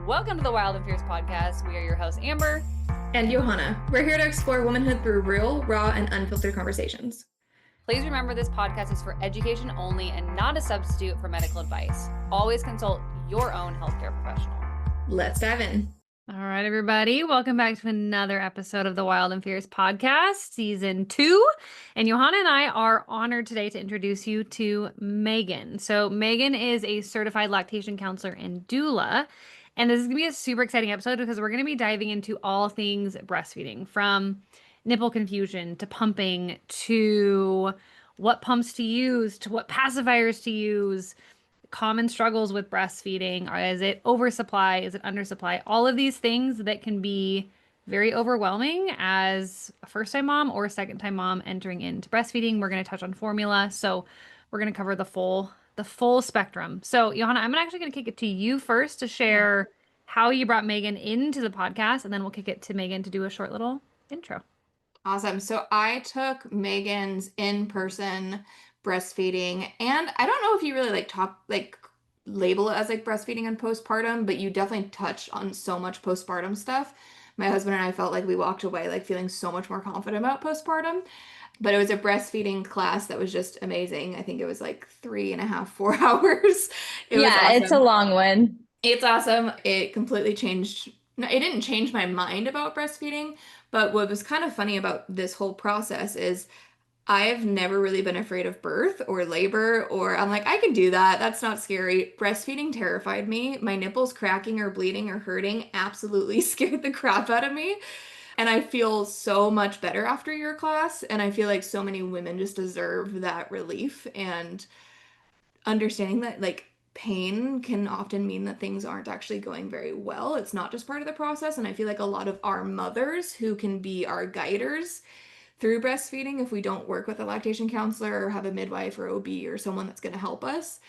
Welcome to the Wild and Fierce podcast. We are your hosts, Amber and Johanna. We're here to explore womanhood through real, raw, and unfiltered conversations. Please remember this podcast is for education only and not a substitute for medical advice. Always consult your own healthcare professional. Let's dive in. All right, everybody. Welcome back to another episode of the Wild and Fierce podcast, season 2. And Johanna and I are honored today to introduce you to Megan. So Megan is a certified lactation counselor and doula. And this is going to be a super exciting episode because we're going to be diving into all things breastfeeding, from nipple confusion to pumping to what pumps to use to what pacifiers to use, common struggles with breastfeeding. Is it oversupply? Is it undersupply? All of these things that can be very overwhelming as a first-time mom or a second-time mom entering into breastfeeding. We're going to touch on formula. So we're going to cover the full spectrum. So Johanna, I'm actually going to kick it to you first to share how you brought Megan into the podcast, and then we'll kick it to Megan to do a short little intro. Awesome. So I took Megan's in-person breastfeeding, and I don't know if you really label it as like breastfeeding and postpartum, but you definitely touch on so much postpartum stuff. My husband and I felt like we walked away like feeling so much more confident about postpartum. But it was a breastfeeding class that was just amazing. I think it was like 3.5, 4 hours. It was awesome. It's a long one. It's awesome. It completely changed. No, it didn't change my mind about breastfeeding, but what was kind of funny about this whole process is I've never really been afraid of birth or labor, or I'm like, I can do that. That's not scary. Breastfeeding terrified me. My nipples cracking or bleeding or hurting absolutely scared the crap out of me. And I feel so much better after your class. And I feel like so many women just deserve that relief, and understanding that like pain can often mean that things aren't actually going very well. It's not just part of the process. And I feel like a lot of our mothers who can be our guiders through breastfeeding, if we don't work with a lactation counselor or have a midwife or OB or someone that's going to help us,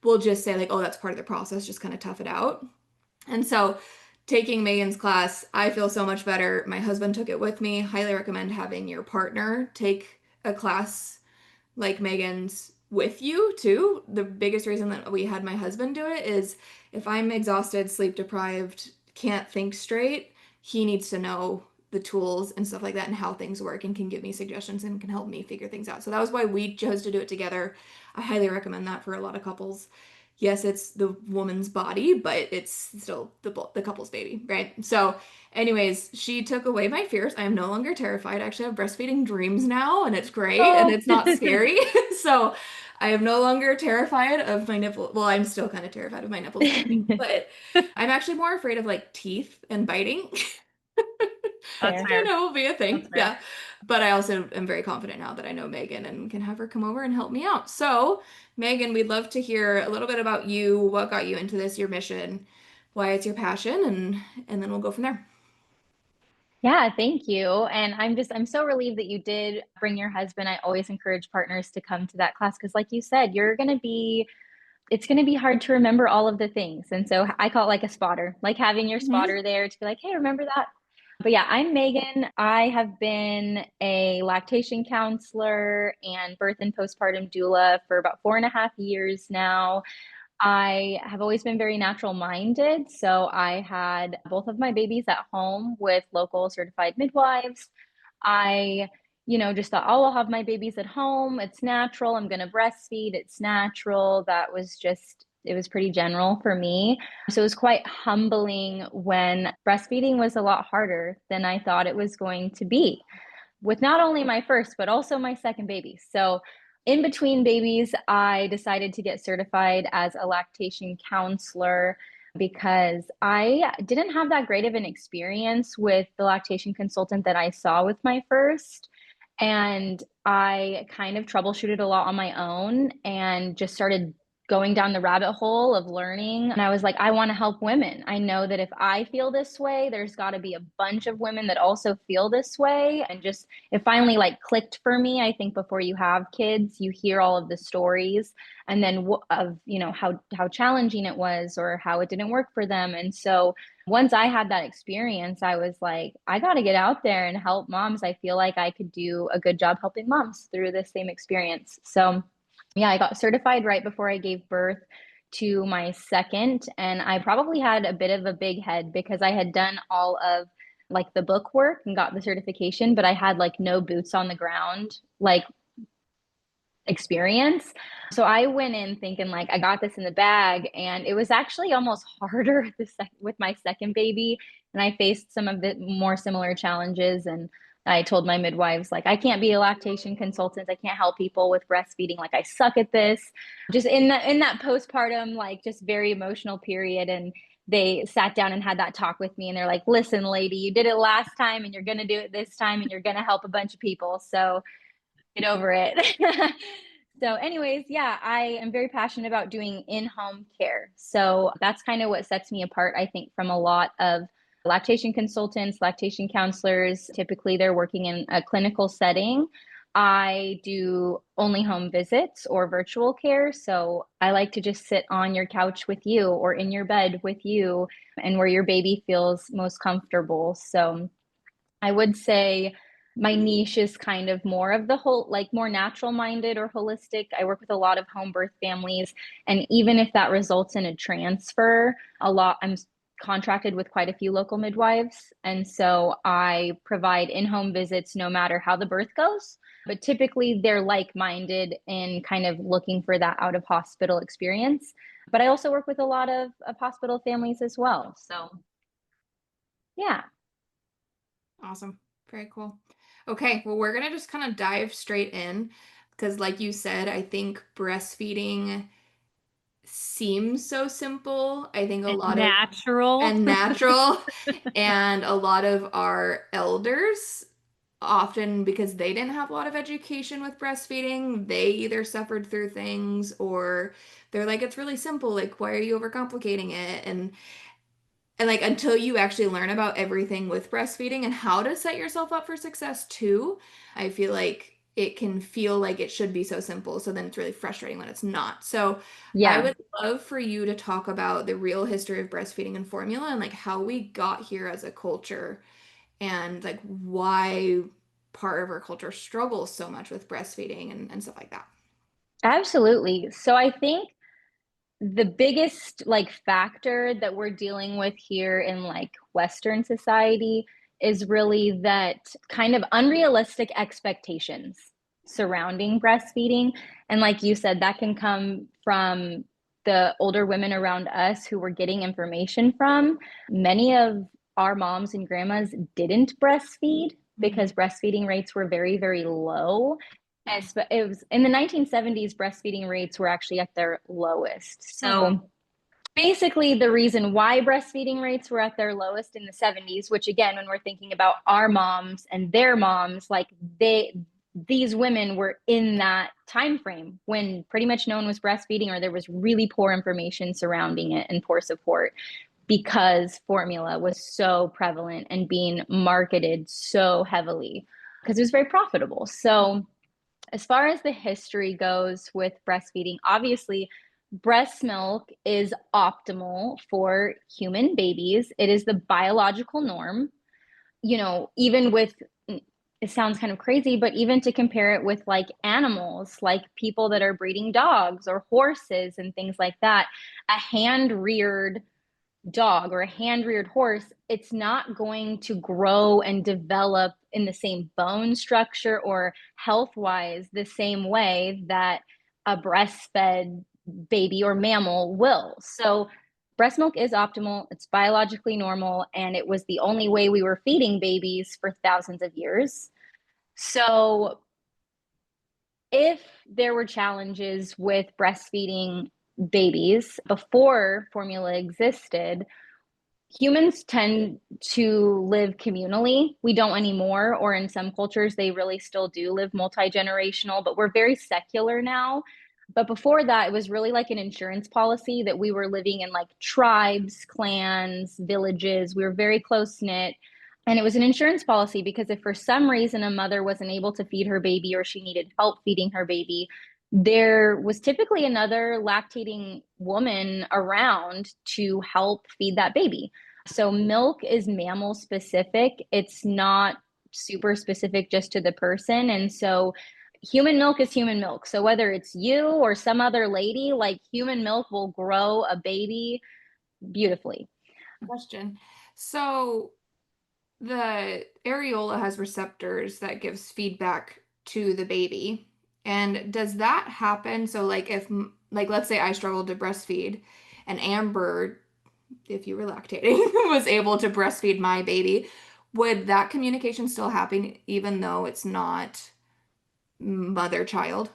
we'll just say like, oh, that's part of the process, just kind of tough it out. And so taking Megan's class, I feel so much better. My husband took it with me. Highly recommend having your partner take a class like Megan's with you too. The biggest reason that we had my husband do it is if I'm exhausted, sleep deprived, can't think straight, he needs to know the tools and stuff like that and how things work, and can give me suggestions and can help me figure things out. So that was why we chose to do it together. I highly recommend that for a lot of couples. Yes, it's the woman's body, but it's still the couple's baby, right? So anyways, she took away my fears. I am no longer terrified. I actually have breastfeeding dreams now, and it's great, and it's not scary. So I am no longer terrified of my nipple. Well, I'm still kind of terrified of my nipples, but I'm actually more afraid of like teeth and biting. That's fair. Will be a thing. Yeah. But I also am very confident now that I know Megan and can have her come over and help me out. So Megan, we'd love to hear a little bit about you, what got you into this, your mission, why it's your passion, and then we'll go from there. Yeah, thank you. And I'm so relieved that you did bring your husband. I always encourage partners to come to that class because like you said, it's going to be hard to remember all of the things. And so I call it like a spotter, like having your spotter there to be like, hey, remember that? But yeah, I'm Megan. I have been a lactation counselor and birth and postpartum doula for about 4.5 years now. I have always been very natural minded. So I had both of my babies at home with local certified midwives. I just thought, oh, I'll have my babies at home. It's natural. I'm going to breastfeed. It's natural. It was pretty general for me. So it was quite humbling when breastfeeding was a lot harder than I thought it was going to be with not only my first, but also my second baby. So in between babies, I decided to get certified as a lactation counselor because I didn't have that great of an experience with the lactation consultant that I saw with my first. And I kind of troubleshooted a lot on my own and just started going down the rabbit hole of learning. And I was like, I want to help women. I know that if I feel this way, there's got to be a bunch of women that also feel this way. And just, it finally like clicked for me. I think before you have kids, you hear all of the stories and then of, how challenging it was or how it didn't work for them. And so once I had that experience, I was like, I got to get out there and help moms. I feel like I could do a good job helping moms through the same experience. So yeah, I got certified right before I gave birth to my second, and I probably had a bit of a big head because I had done all of like the book work and got the certification, but I had like no boots on the ground, like experience. So I went in thinking like I got this in the bag, and it was actually almost harder with my second baby, and I faced some of the more similar challenges. And I told my midwives like I can't be a lactation consultant. I can't help people with breastfeeding. Like I suck at this. Just in that postpartum like just very emotional period, and they sat down and had that talk with me, and they're like, "Listen, lady, you did it last time and you're going to do it this time, and you're going to help a bunch of people. So get over it." So anyways, yeah, I am very passionate about doing in-home care. So that's kind of what sets me apart, I think, from a lot of lactation consultants, lactation counselors. Typically, they're working in a clinical setting. I do only home visits or virtual care. So I like to just sit on your couch with you or in your bed with you and where your baby feels most comfortable. So I would say my niche is kind of more of the whole, like more natural minded or holistic. I work with a lot of home birth families. And even if that results in a transfer, I'm contracted with quite a few local midwives. And so I provide in home visits no matter how the birth goes. But typically they're like minded in kind of looking for that out of hospital experience. But I also work with a lot of hospital families as well. So, yeah. Awesome. Very cool. Okay, well, we're gonna just kind of dive straight in because, like you said, I think breastfeeding seems so simple. I think a And lot of natural. and natural, and a lot of our elders, often because they didn't have a lot of education with breastfeeding, they either suffered through things or they're like, it's really simple. Like, why are you overcomplicating it? And like until you actually learn about everything with breastfeeding and how to set yourself up for success too, I feel like it can feel like it should be so simple. So then it's really frustrating when it's not. So I Yeah. would love for you to talk about the real history of breastfeeding and formula and like how we got here as a culture and like why part of our culture struggles so much with breastfeeding and stuff like that. Absolutely. So I think the biggest like factor that we're dealing with here in like Western society is really that kind of unrealistic expectations surrounding breastfeeding. And like you said, that can come from the older women around us who we're getting information from. Many of our moms and grandmas didn't breastfeed because breastfeeding rates were very, very low. Yes, but it was in the 1970s, breastfeeding rates were actually at their lowest. So basically, the reason why breastfeeding rates were at their lowest in the 70s, which again, when we're thinking about our moms and their moms, like these women were in that time frame when pretty much no one was breastfeeding or there was really poor information surrounding it and poor support because formula was so prevalent and being marketed so heavily because it was very profitable. So as far as the history goes with breastfeeding, obviously, breast milk is optimal for human babies. It is the biological norm. Even with, it sounds kind of crazy, but even to compare it with like animals, like people that are breeding dogs or horses and things like that, a hand reared dog or a hand reared horse, it's not going to grow and develop in the same bone structure or health wise the same way that a breastfed baby or mammal will. So, breast milk is optimal, it's biologically normal, and it was the only way we were feeding babies for thousands of years. So, if there were challenges with breastfeeding babies before formula existed, humans tend to live communally. We don't anymore, or in some cultures, they really still do live multi-generational, but we're very secular now. But before that, it was really like an insurance policy that we were living in like tribes, clans, villages. We were very close knit. And it was an insurance policy because if for some reason a mother wasn't able to feed her baby or she needed help feeding her baby, there was typically another lactating woman around to help feed that baby. So milk is mammal specific. It's not super specific just to the person. And so human milk is human milk. So whether it's you or some other lady, like human milk will grow a baby beautifully. Question. So the areola has receptors that gives feedback to the baby. And does that happen? So like if like let's say I struggled to breastfeed and Amber, if you were lactating, was able to breastfeed my baby, would that communication still happen even though it's not mother-child?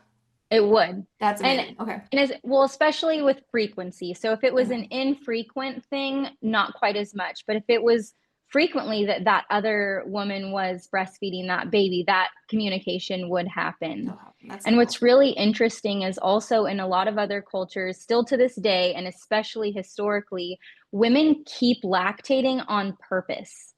It would. That's And amazing. Okay. and as well, especially with frequency. So if it was an Okay. infrequent thing, not quite as much. But if it was frequently that other woman was breastfeeding that baby, that communication would happen. Still happen. That's so And cool. what's really interesting is also in a lot of other cultures, still to this day, and especially historically, women keep lactating on purpose.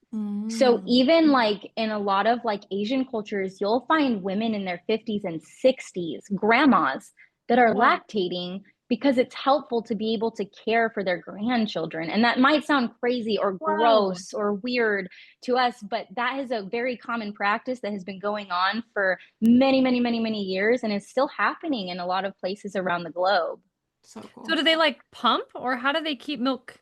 So Mm. even like in a lot of like Asian cultures, you'll find women in their 50s and 60s, grandmas that are Whoa. lactating because it's helpful to be able to care for their grandchildren. And that might sound crazy or Whoa. gross or weird to us, but that is a very common practice that has been going on for many, many, many, many years and is still happening in a lot of places around the globe. So cool. So do they like pump or how do they keep milk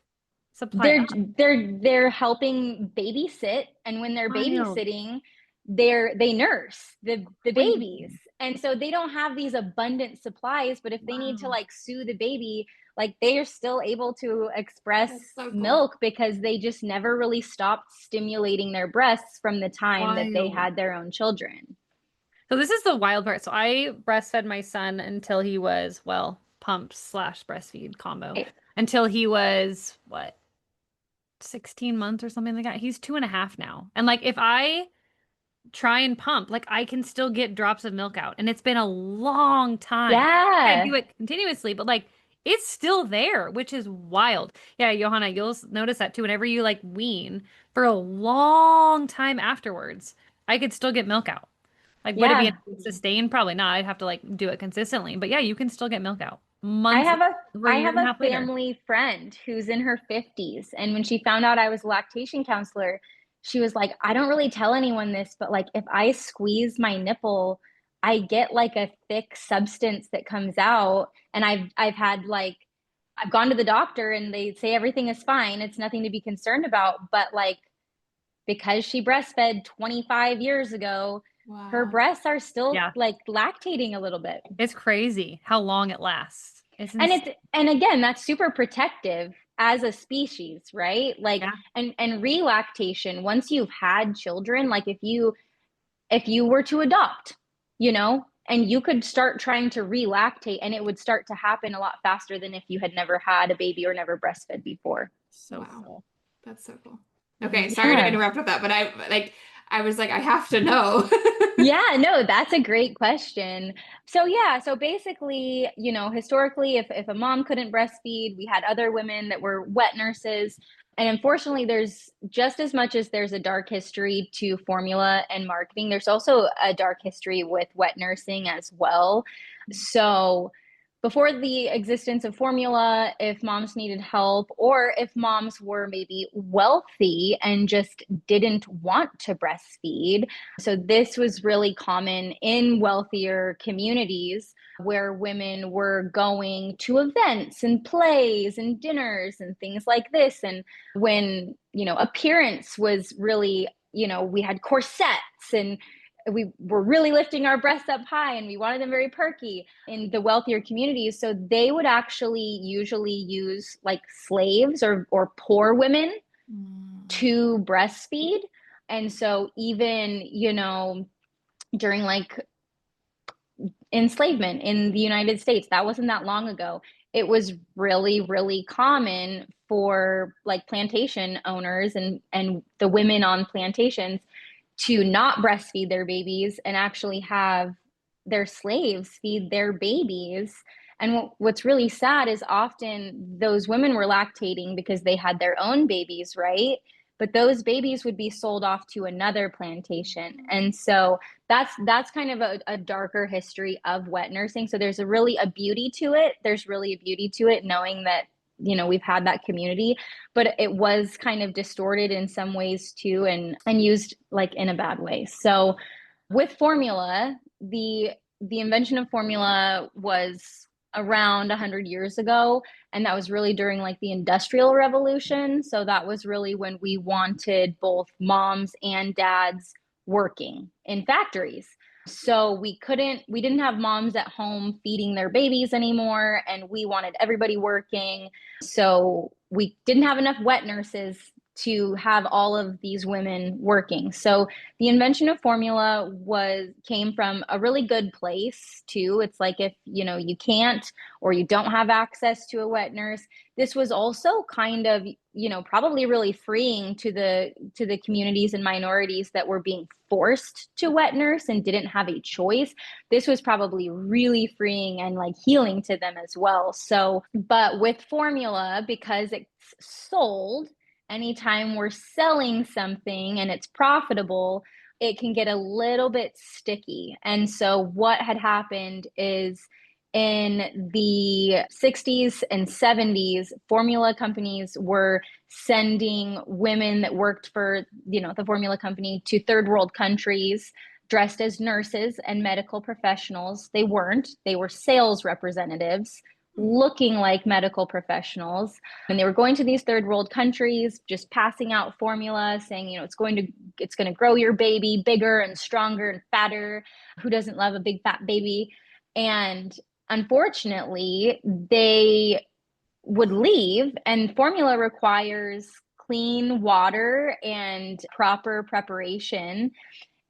supply they're up? they're helping babysit, and when they're Wild. babysitting, they nurse the babies, Crazy. and so they don't have these abundant supplies, but if they need to Wow. like soothe the baby, like they are still able to express That's so cool. milk because they just never really stopped stimulating their breasts from the time that they Wild. had their own children. So this is the wild part. So I breastfed my son until he was, well, pump slash breastfeed combo Right. until he was what, 16 months or something like that. He's 2.5 now. And like if I try and pump, like I can still get drops of milk out. And it's been a long time. I Yeah. do it continuously, but like it's still there, which is wild. Yeah, Johanna, you'll notice that too. Whenever you like wean for a long time afterwards, I could still get milk out. Like, would it be Yeah. a sustained? Probably not. I'd have to like do it consistently. But yeah, you can still get milk out I months have a over a I year have and a a half later. family friend who's in her 50s, and when she found out I was a lactation counselor, she was like, "I don't really tell anyone this, but like if I squeeze my nipple, I get like a thick substance that comes out, and I've had like I've gone to the doctor and they say everything is fine. It's nothing to be concerned about, but like because she breastfed 25 years ago, her Wow. breasts are still Yeah, like lactating a little bit." it's crazy how long it lasts. It's And insane. it's and again, that's super protective as a species, right? Like Yeah. and relactation, once you've had children, like if you were to adopt, you know, and you could start trying to relactate and it would start to happen a lot faster than if you had never had a baby or never breastfed before. So Wow. cool. That's so cool. Okay, Mhm. sorry to Yeah. interrupt with that, but I was like, I have to know. Yeah, no, that's a great question. So yeah, so basically, you know, historically, if a mom couldn't breastfeed, we had other women that were wet nurses. And unfortunately, there's just as much as there's a dark history to formula and marketing, there's also a dark history with wet nursing as well. So before the existence of formula, if moms needed help or if moms were maybe wealthy and just didn't want to breastfeed, so this was really common in wealthier communities where women were going to events and plays and dinners and things like this. And when, you know, appearance was really, you know, we had corsets and we were really lifting our breasts up high and we wanted them very perky in the wealthier communities. So they would actually usually use like slaves or poor women Mm. to breastfeed. And so even, you know, during like enslavement in the United States, that wasn't that long ago. It was really, really common for like plantation owners and the women on plantations to not breastfeed their babies and actually have their slaves feed their babies. And what's really sad is often those women were lactating because they had their own babies, right? But those babies would be sold off to another plantation. And so that's kind of a darker history of wet nursing. So there's a beauty to it. There's really a beauty to it, knowing that, you know, we've had that community, but it was kind of distorted in some ways too, and used like in a bad way. So with formula, the the invention of formula was around 100 years ago, and that was really during like the Industrial Revolution. So that was really when we wanted both moms and dads working in factories. So we didn't have moms at home feeding their babies anymore, and we wanted everybody working. So we didn't have enough wet nurses to have all of these women working. So the invention of formula came from a really good place too. It's like if, you can't or you don't have access to a wet nurse, this was also kind of, probably really freeing to the communities and minorities that were being forced to wet nurse and didn't have a choice. This was probably really freeing and like healing to them as well. So, but with formula, because it's sold, anytime we're selling something and it's profitable, it can get a little bit sticky. And so what had happened is in the 60s and 70s, formula companies were sending women that worked for, the formula company to third world countries dressed as nurses and medical professionals. They weren't, they were sales representatives looking like medical professionals. And they were going to these third world countries, just passing out formula saying, it's going to grow your baby bigger and stronger and fatter. Who doesn't love a big fat baby? And unfortunately, they would leave, and formula requires clean water and proper preparation.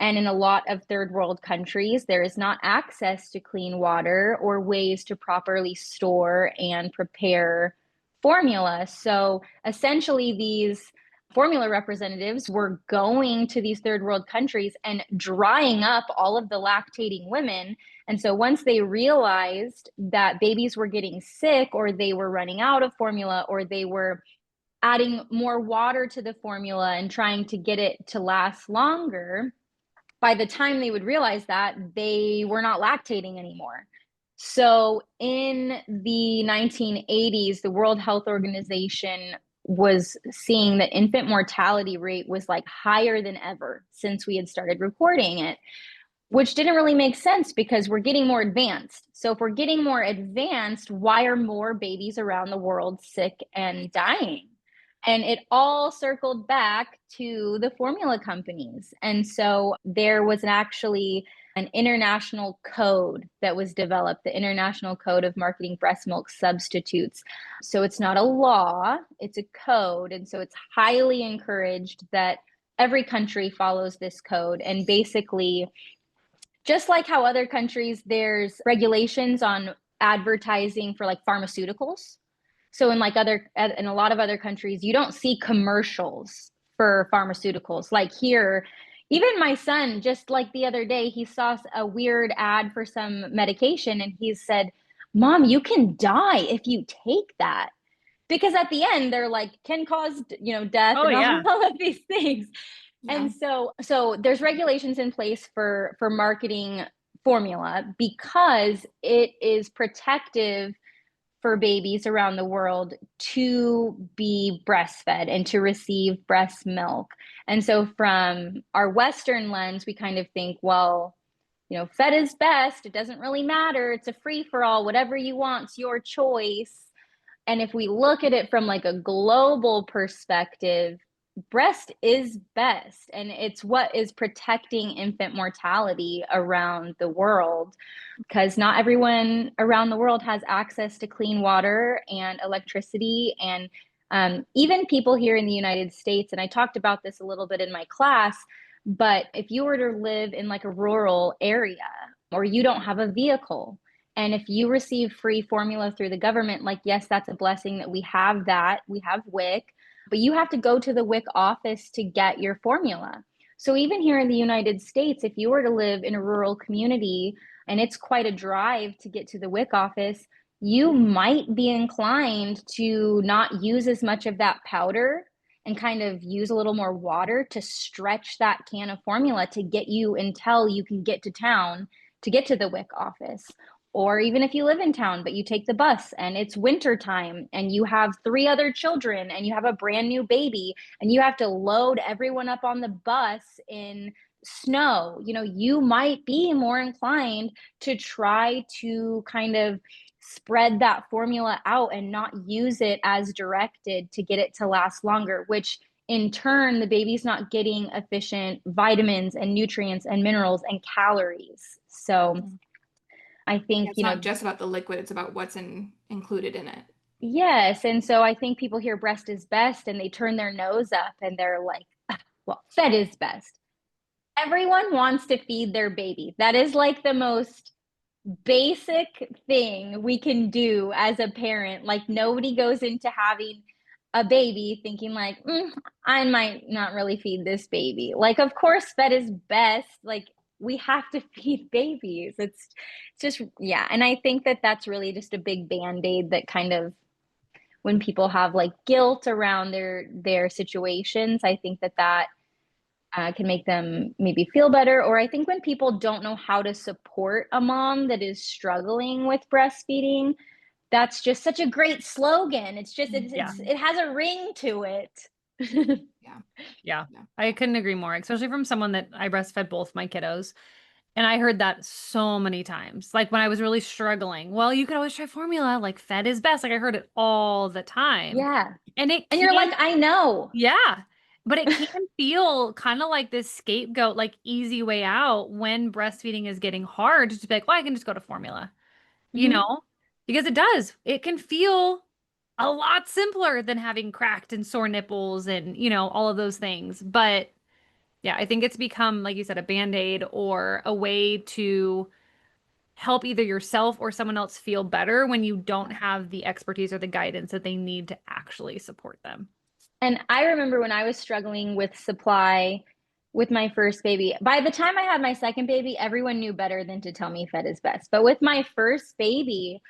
And in a lot of third world countries, there is not access to clean water or ways to properly store and prepare formula. So essentially, these formula representatives were going to these third world countries and drying up all of the lactating women. And so once they realized that babies were getting sick, or they were running out of formula, or they were adding more water to the formula and trying to get it to last longer, by the time they would realize that, they were not lactating anymore. So in the 1980s, the World Health Organization was seeing that infant mortality rate was like higher than ever since we had started recording it, which didn't really make sense because we're getting more advanced. So if we're getting more advanced, why are more babies around the world sick and dying? And it all circled back to the formula companies. And so there was actually an international code that was developed, the International Code of Marketing Breast Milk Substitutes. So it's not a law, it's a code. And so it's highly encouraged that every country follows this code. And basically, just like how other countries, there's regulations on advertising for like pharmaceuticals. So in a lot of other countries, you don't see commercials for pharmaceuticals. Like here, even my son, just like the other day, he saw a weird ad for some medication and he said, "Mom, you can die if you take that." Because at the end, they're like, can cause, death and all of these things. Yeah. And so there's regulations in place for marketing formula because it is protective for babies around the world to be breastfed and to receive breast milk. And so from our Western lens, we kind of think, well, fed is best. It doesn't really matter. It's a free for all. Whatever you want, it's your choice. And if we look at it from like a global perspective, breast is best, and it's what is protecting infant mortality around the world, because not everyone around the world has access to clean water and electricity. And even people here in the United States, and I talked about this a little bit in my class, but if you were to live in like a rural area, or you don't have a vehicle, and if you receive free formula through the government, like, yes, that's a blessing that we have WIC, but you have to go to the WIC office to get your formula. So even here in the United States, if you were to live in a rural community and it's quite a drive to get to the WIC office, you might be inclined to not use as much of that powder and kind of use a little more water to stretch that can of formula to get you until you can get to town to get to the WIC office. Or even if you live in town, but you take the bus and it's winter time and you have 3 other children and you have a brand new baby and you have to load everyone up on the bus in snow, you might be more inclined to try to kind of spread that formula out and not use it as directed to get it to last longer, which in turn, the baby's not getting efficient vitamins and nutrients and minerals and calories. So I think, It's not just about the liquid, it's about what's included in it. yes. And so I think people hear breast is best and they turn their nose up and they're like, well, fed is best. Everyone wants to feed their baby. That is like the most basic thing we can do as a parent. Like nobody goes into having a baby thinking like, I might not really feed this baby. Like, of course, fed is best. Like we have to feed babies. It's just, yeah. And I think that that's really just a big band-aid that kind of, when people have like guilt around their situations, I think that can make them maybe feel better. Or I think when people don't know how to support a mom that is struggling with breastfeeding, that's just such a great slogan. It's just, it has a ring to it. Yeah. I couldn't agree more, especially from someone that I breastfed both my kiddos. And I heard that so many times. Like when I was really struggling, well, you could always try formula, like fed is best. Like I heard it all the time. Yeah. And you're like, I know. Yeah. But it can feel kind of like this scapegoat, like easy way out when breastfeeding is getting hard to be like, well, I can just go to formula, because it does. It can feel a lot simpler than having cracked and sore nipples and, all of those things. But yeah, I think it's become, like you said, a band-aid or a way to help either yourself or someone else feel better when you don't have the expertise or the guidance that they need to actually support them. And I remember when I was struggling with supply with my first baby, by the time I had my second baby, everyone knew better than to tell me fed is best. But with my first baby,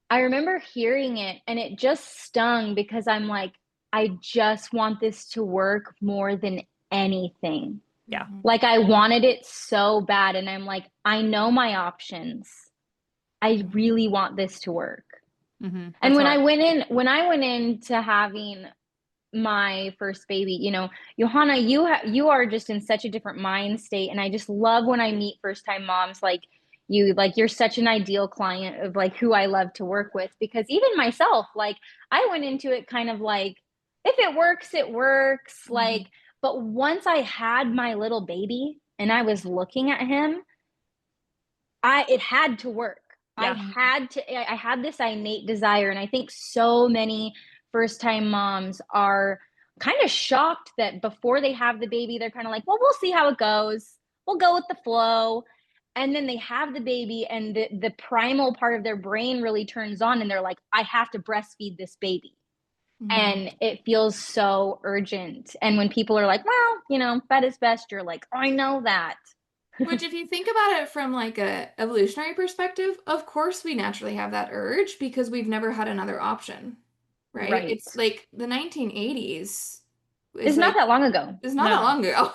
I remember hearing it and it just stung because I'm like, I just want this to work more than anything. Yeah. Like I wanted it so bad. And I'm like, I know my options. I really want this to work. And when I went into having my first baby, Johanna, you are just in such a different mind state. And I just love when I meet first time moms like you, like you're such an ideal client of like who I love to work with, because even myself, like I went into it kind of like, if it works, it works. Like, but once I had my little baby and I was looking at him, it had to work. Yeah. I had this innate desire. And I think so many first time moms are kind of shocked that before they have the baby, they're kind of like, well, we'll see how it goes. We'll go with the flow. And then they have the baby and the primal part of their brain really turns on and they're like, I have to breastfeed this baby. And it feels so urgent. And when people are like, well, fed is best, you're like, oh, I know that. Which, if you think about it from like a evolutionary perspective, of course we naturally have that urge because we've never had another option, right? It's like the 1980s. It's not that long ago. It's not that long ago.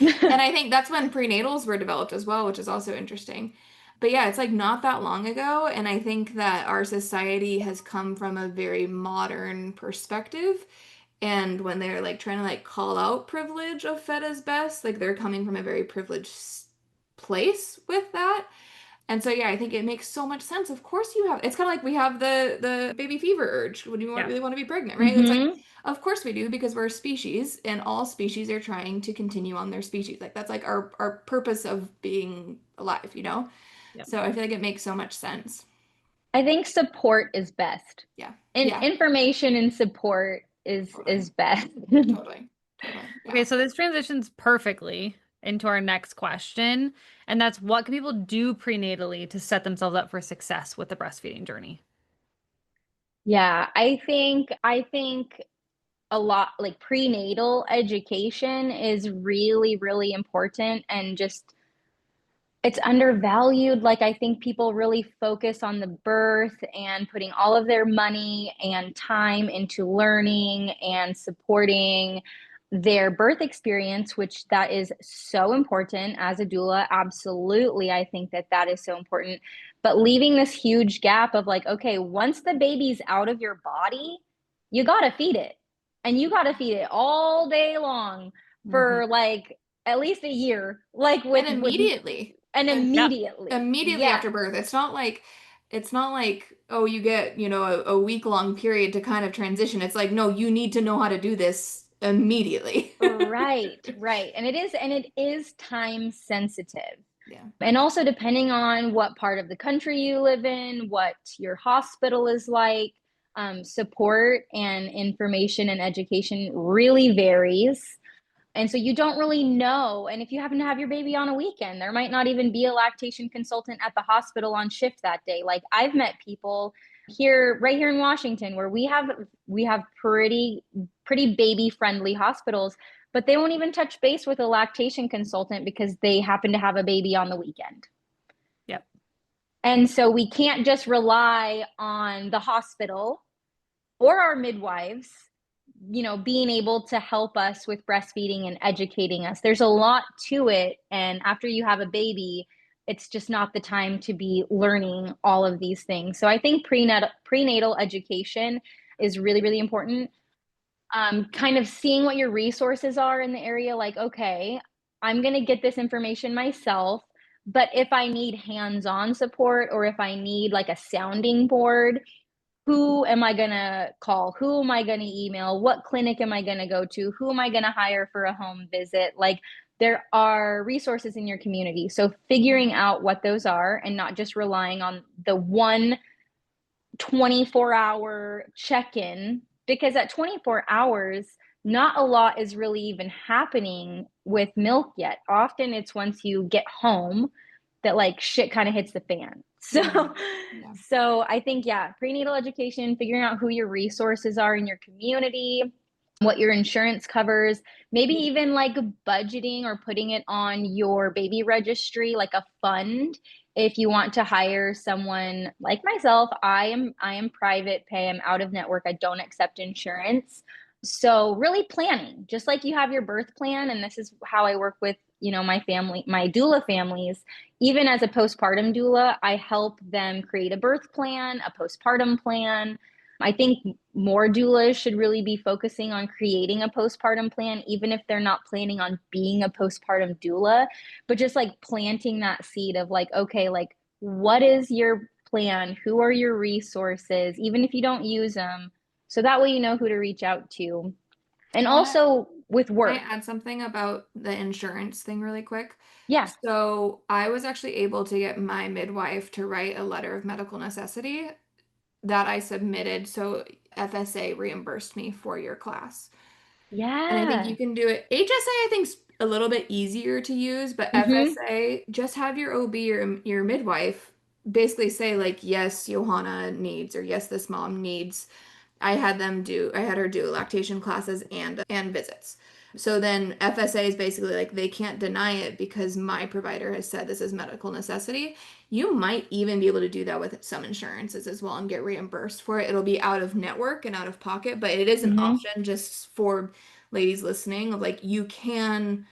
And I think that's when prenatals were developed as well, which is also interesting. But yeah, it's like not that long ago. And I think that our society has come from a very modern perspective. And when they're like trying to like call out privilege of fed as best, like they're coming from a very privileged place with that. And so yeah, I think it makes so much sense. Of course you have, it's kind of like we have the baby fever urge when you really want to be pregnant, right? It's like, of course we do, because we're a species and all species are trying to continue on their species. Like that's like our purpose of being alive, So I feel like it makes so much sense. I think support is best. Yeah. Information and support is best. Totally. Yeah. Okay, so this transitions perfectly into our next question, and that's what can people do prenatally to set themselves up for success with the breastfeeding journey? Yeah, I think a lot like prenatal education is really, really important and just it's undervalued. Like I think people really focus on the birth and putting all of their money and time into learning and supporting their birth experience, which that is so important as a doula. Absolutely. I think that is so important. But leaving this huge gap of like, okay, once the baby's out of your body, you got to feed it and you got to feed it all day long for like at least a year, like And immediately. immediately. Immediately Yeah. after birth. It's not like, oh, you get, a week-long period to kind of transition. It's like, no, you need to know how to do this immediately. Right, right. And it is time sensitive. Yeah. And also depending on what part of the country you live in, what your hospital is like, support and information and education really varies. And so you don't really know. And if you happen to have your baby on a weekend, there might not even be a lactation consultant at the hospital on shift that day. Like I've met people right here in Washington, where we have pretty baby friendly hospitals, but they won't even touch base with a lactation consultant because they happen to have a baby on the weekend. Yep. And so we can't just rely on the hospital or our midwives, being able to help us with breastfeeding and educating us. There's a lot to it. And after you have a baby, it's just not the time to be learning all of these things. So I think prenatal education is really, really important. Kind of seeing what your resources are in the area, like, okay, I'm going to get this information myself, but if I need hands-on support or if I need like a sounding board, who am I going to call? Who am I going to email? What clinic am I going to go to? Who am I going to hire for a home visit? Like, there are resources in your community. So figuring out what those are and not just relying on the one 24-hour check-in, because at 24 hours, not a lot is really even happening with milk yet. Often it's once you get home that like shit kind of hits the fan. So, Yeah. so I think, yeah, prenatal education, figuring out who your resources are in your community, what your insurance covers, maybe even like budgeting or putting it on your baby registry, like a fund. If you want to hire someone like myself, I am private pay, I'm out of network, I don't accept insurance. So really planning, just like you have your birth plan, and this is how I work with, my family, my doula families. Even as a postpartum doula, I help them create a birth plan, a postpartum plan. I think more doulas should really be focusing on creating a postpartum plan, even if they're not planning on being a postpartum doula, but just like planting that seed of like, okay, like what is your plan? Who are your resources? Even if you don't use them, so that way you know who to reach out to. And also with Can I work. add something about the insurance thing really quick? Yeah. So I was actually able to get my midwife to write a letter of medical necessity that I submitted. So FSA reimbursed me for your class. And I think Yeah. you can do it. HSA, I think's a little bit easier to use, but Mm-hmm. FSA, just have your OB or your midwife basically say like, yes, Johanna needs, or yes, this mom needs. I had her do lactation classes and visits. So then FSA is basically like they can't deny it because my provider has said this is medical necessity. You might even be able to do that with some insurances as well and get reimbursed for it. It'll be out of network and out of pocket, but it is an Mm-hmm. option just for ladies listening of like you can,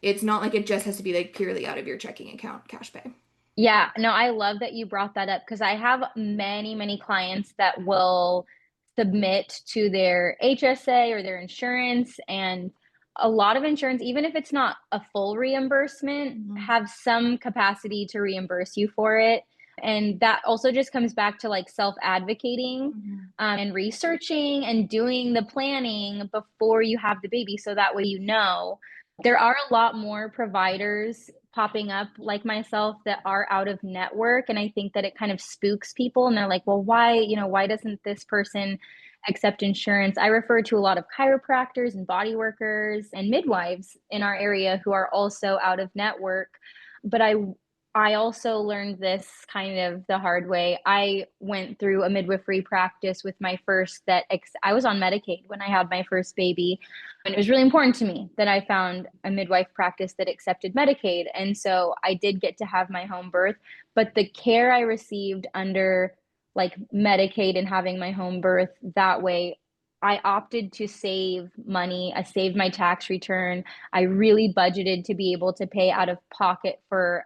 it's not like it just has to be like purely out of your checking account cash pay. Yeah, no, I love that you brought that up because I have many, many clients that will submit to their HSA or their insurance, and a lot of insurance, even if it's not a full reimbursement, Mhm. have some capacity to reimburse you for it. And that also just comes back to like self-advocating, Mhm. and researching and doing the planning before you have the baby. So that way, there are a lot more providers popping up like myself that are out of network. And I think that it kind of spooks people and they're like, well, why doesn't this person accept insurance? I refer to a lot of chiropractors and body workers and midwives in our area who are also out of network. But I also learned this kind of the hard way. I went through a midwifery practice with my first I was on Medicaid when I had my first baby. And it was really important to me that I found a midwife practice that accepted Medicaid. And so I did get to have my home birth, but the care I received under like Medicaid and having my home birth that way, I opted to save money. I saved my tax return. I really budgeted to be able to pay out of pocket for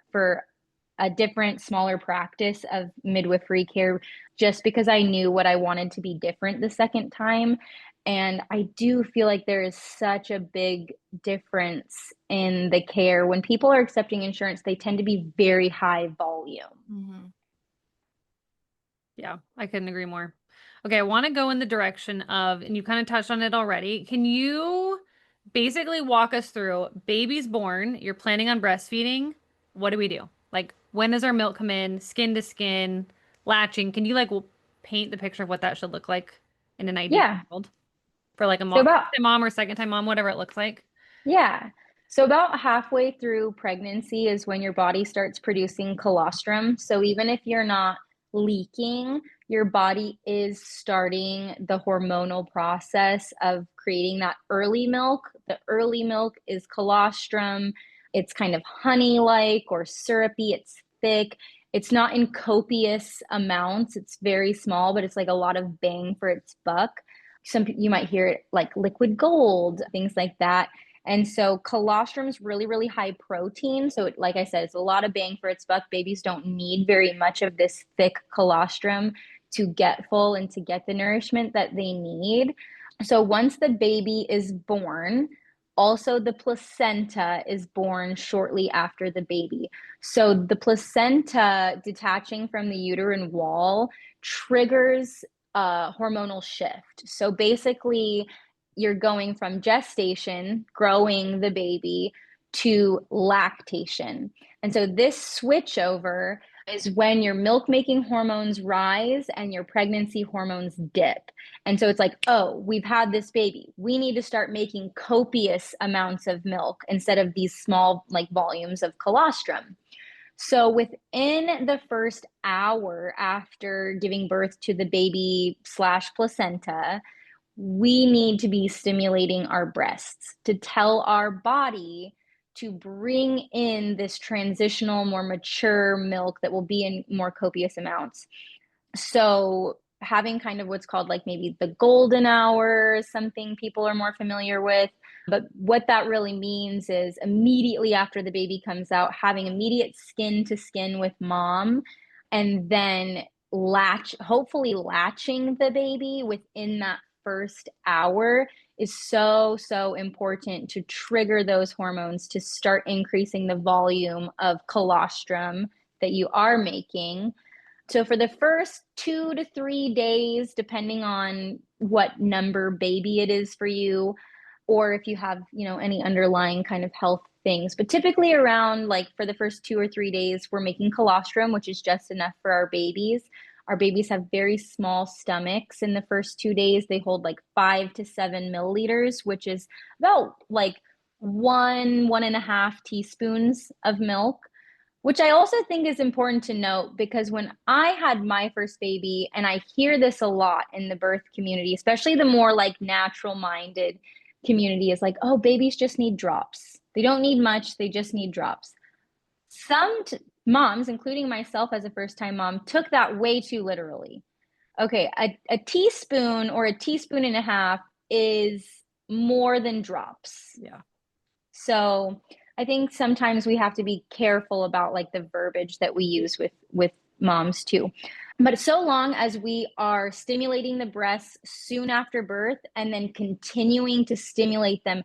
a different, smaller practice of midwifery care just because I knew what I wanted to be different the second time. And I do feel like there is such a big difference in the care. When people are accepting insurance, they tend to be very high volume. Mm-hmm. Yeah, I couldn't agree more. Okay, I want to go in the direction of, and you kind of touched on it already. Can you basically walk us through baby's born, you're planning on breastfeeding? What do we do? Like, when does our milk come in? Skin to skin, latching. Can you like paint the picture of what that should look like in an ideal Yeah. world for like a So mom, first about time mom or second time mom, whatever it looks like? Yeah. So about halfway through pregnancy is when your body starts producing colostrum. So even if you're not leaking, your body is starting the hormonal process of creating that early milk. The early milk is colostrum. It's kind of honey-like or syrupy. It's thick. It's not in copious amounts. It's very small, but it's like a lot of bang for its buck. You might hear it like liquid gold, things like that. And so colostrum's really, really high protein. So like I said, it's a lot of bang for its buck. Babies don't need very much of this thick colostrum to get full and to get the nourishment that they need. So once the baby is born, also the placenta is born shortly after the baby. So the placenta detaching from the uterine wall triggers a hormonal shift. So basically, you're going from gestation, growing the baby, to lactation. And so this switchover is when your milk making hormones rise and your pregnancy hormones dip. And so it's like, oh, we've had this baby. We need to start making copious amounts of milk instead of these small like volumes of colostrum. So within the first hour after giving birth to the baby slash placenta, we need to be stimulating our breasts to tell our body to bring in this transitional, more mature milk that will be in more copious amounts. So having kind of what's called like maybe the golden hour, something people are more familiar with. But what that really means is immediately after the baby comes out, having immediate skin to skin with mom, and then hopefully latching the baby within that first hour is so, so important to trigger those hormones to start increasing the volume of colostrum that you are making. So for the first 2 to 3 days, depending on what number baby it is for you, or if you have, any underlying kind of health things, but typically around like for the first 2 or 3 days, we're making colostrum, which is just enough for our babies. Our babies have very small stomachs in the first 2 days. They hold like 5 to 7 milliliters, which is about like 1.5 teaspoons of milk, which I also think is important to note because when I had my first baby, and I hear this a lot in the birth community, especially the more like natural minded community, is like, oh, babies just need drops. They don't need much, they just need drops. Some moms, including myself as a first time mom, took that way too literally. Okay, a teaspoon or a teaspoon and a half is more than drops. Yeah. So I think sometimes we have to be careful about like the verbiage that we use with moms too. But so long as we are stimulating the breasts soon after birth and then continuing to stimulate them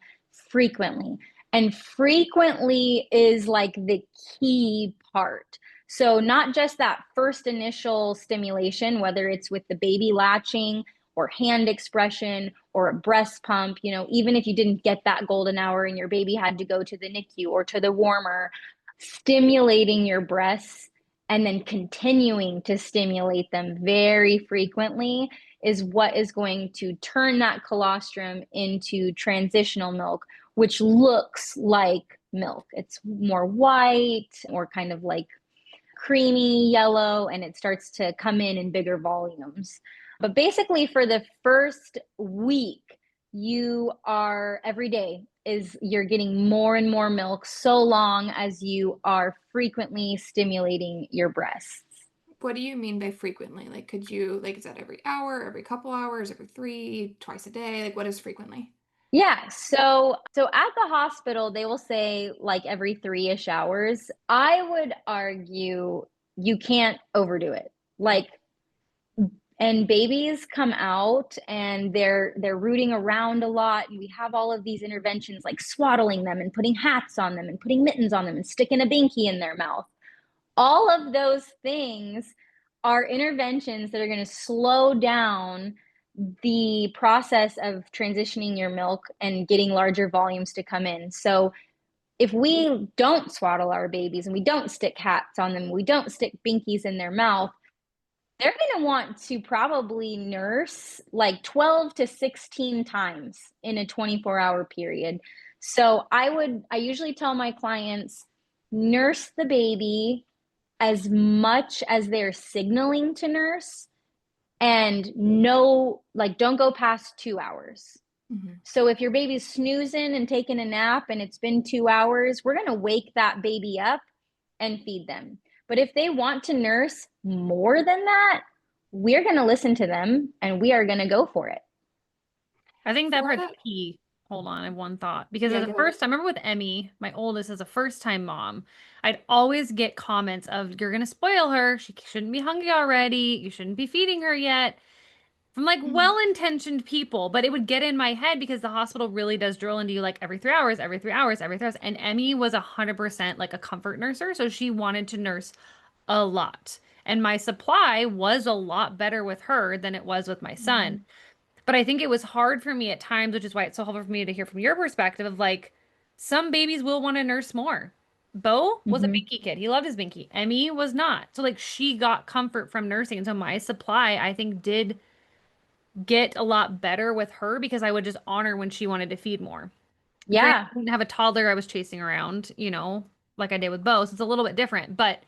frequently. And frequently is like the key part. So not just that first initial stimulation, whether it's with the baby latching or hand expression or a breast pump, even if you didn't get that golden hour and your baby had to go to the NICU or to the warmer, stimulating your breasts and then continuing to stimulate them very frequently is what is going to turn that colostrum into transitional milk, which looks like milk. It's more white or kind of like creamy yellow, and it starts to come in bigger volumes. But basically, for the first week, you are every day you're getting more and more milk so long as you are frequently stimulating your breasts. What do you mean by frequently? Like, could you, like, is that every hour, every couple hours, every three, twice a day? Like, what is frequently? Yeah, so at the hospital they will say like every 3-ish hours. I would argue you can't overdo it. Like And babies come out and they're rooting around a lot. And we have all of these interventions like swaddling them and putting hats on them and putting mittens on them and sticking a binky in their mouth. All of those things are interventions that are going to slow down the process of transitioning your milk and getting larger volumes to come in. So if we don't swaddle our babies and we don't stick hats on them, we don't stick binkies in their mouth, they're going to want to probably nurse like 12 to 16 times in a 24-hour period. So I usually tell my clients, nurse the baby as much as they're signaling to nurse, and don't go past 2 hours. Mm-hmm. So if your baby's snoozing and taking a nap and it's been 2 hours, we're going to wake that baby up and feed them. But if they want to nurse more than that, we're going to listen to them and we are going to go for it. I think that part's key. Hold on, I have one thought. Because as a first, I remember with Emmy, my oldest, as a first-time mom, I'd always get comments of, you're going to spoil her. She shouldn't be hungry already. You shouldn't be feeding her yet. From like well-intentioned people, but it would get in my head because the hospital really does drill into you like every 3 hours, every 3 hours, every 3 hours. And Emmy was 100% like a comfort nurser. So she wanted to nurse a lot. And my supply was a lot better with her than it was with my son. But I think it was hard for me at times, which is why it's so helpful for me to hear from your perspective of like, some babies will want to nurse more. Bo was a binky kid. He loved his binky. Emmy was not. So like she got comfort from nursing. And so my supply, I think, did get a lot better with her because I would just honor when she wanted to feed more. Yeah. I didn't have a toddler I was chasing around, like I did with Bo. So it's a little bit different. But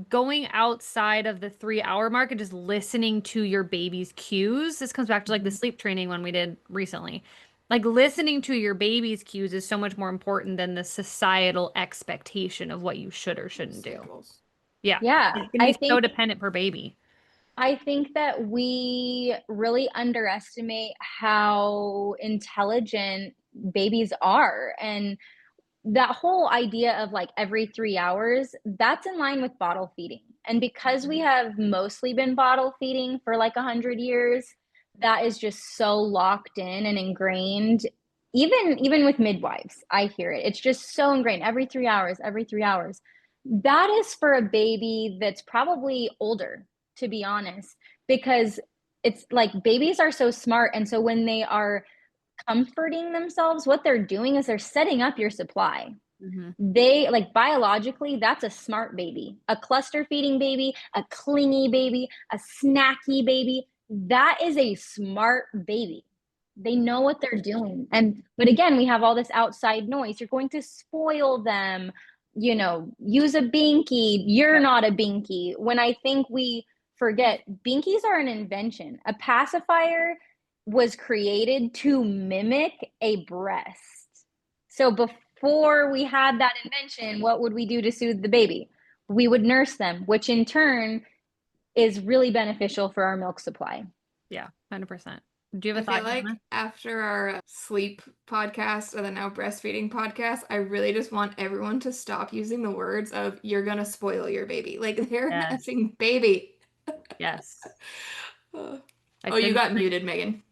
going outside of the 3 hour mark and just listening to your baby's cues, this comes back to like the sleep training one we did recently. Like listening to your baby's cues is so much more important than the societal expectation of what you should or shouldn't do. Yeah. Yeah. It's going to be so dependent per baby. I think that we really underestimate how intelligent babies are. And that whole idea of like every 3 hours, that's in line with bottle feeding. And because we have mostly been bottle feeding for like 100 years, that is just so locked in and ingrained. Even with midwives, I hear it. It's just so ingrained every 3 hours, every 3 hours. That is for a baby that's probably older, to be honest, because it's like babies are so smart. And so when they are comforting themselves, what they're doing is they're setting up your supply. They like biologically, that's a smart baby, a cluster feeding baby, a clingy baby, a snacky baby. That is a smart baby. They know what they're doing. But again, we have all this outside noise. You're going to spoil them, use a binky. You're not a binky. When I think we forget, binkies are an invention. A pacifier was created to mimic a breast. So before we had that invention, what would we do to soothe the baby? We would nurse them, which in turn is really beneficial for our milk supply. Yeah, 100%. Do you have a thought? I feel like after our sleep podcast and the now breastfeeding podcast, I really just want everyone to stop using the words of "you're gonna spoil your baby." Like they're an effing baby. Yes. You got muted, Megan.